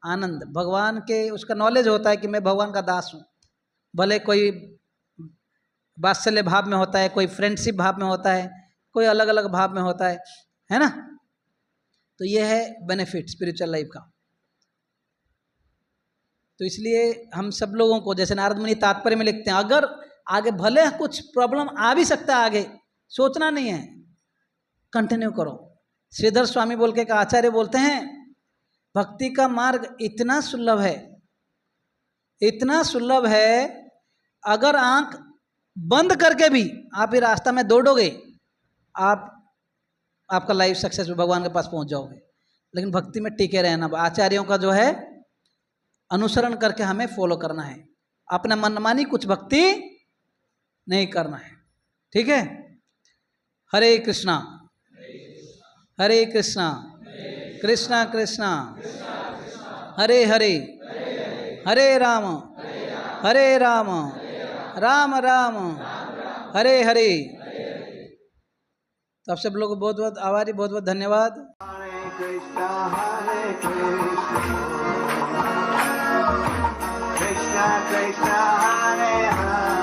आनंद भगवान के, उसका नॉलेज होता है कि मैं भगवान का दास हूँ। भले कोई वात्सल्य भाव में होता है, कोई फ्रेंडशिप भाव में होता है, कोई अलग अलग भाव में होता है ना। तो ये है बेनिफिट स्पिरिचुअल लाइफ का। तो इसलिए हम सब लोगों को, जैसे नारद मुनि तात्पर्य में लिखते हैं, अगर आगे भले कुछ प्रॉब्लम आ भी सकता है, आगे सोचना नहीं है, कंटिन्यू करो। श्रीधर स्वामी बोल के एक आचार्य बोलते हैं, भक्ति का मार्ग इतना सुलभ है, इतना सुलभ है, अगर आंख बंद करके भी आप ये रास्ता में दौड़ोगे, आपका लाइफ सक्सेस भगवान के पास पहुंच जाओगे। लेकिन भक्ति में टिके रहना, आचार्यों का जो है अनुसरण करके हमें फॉलो करना है, अपना मनमानी कुछ भक्ति नहीं करना है। ठीक है। हरे कृष्णा हरे कृष्णा कृष्णा कृष्णा हरे हरे, हरे राम राम राम हरे हरे। तो आप सब लोग को बहुत बहुत आभारी, बहुत बहुत धन्यवाद। हरे कृष्णा कृष्णा कृष्णा हरे हरे।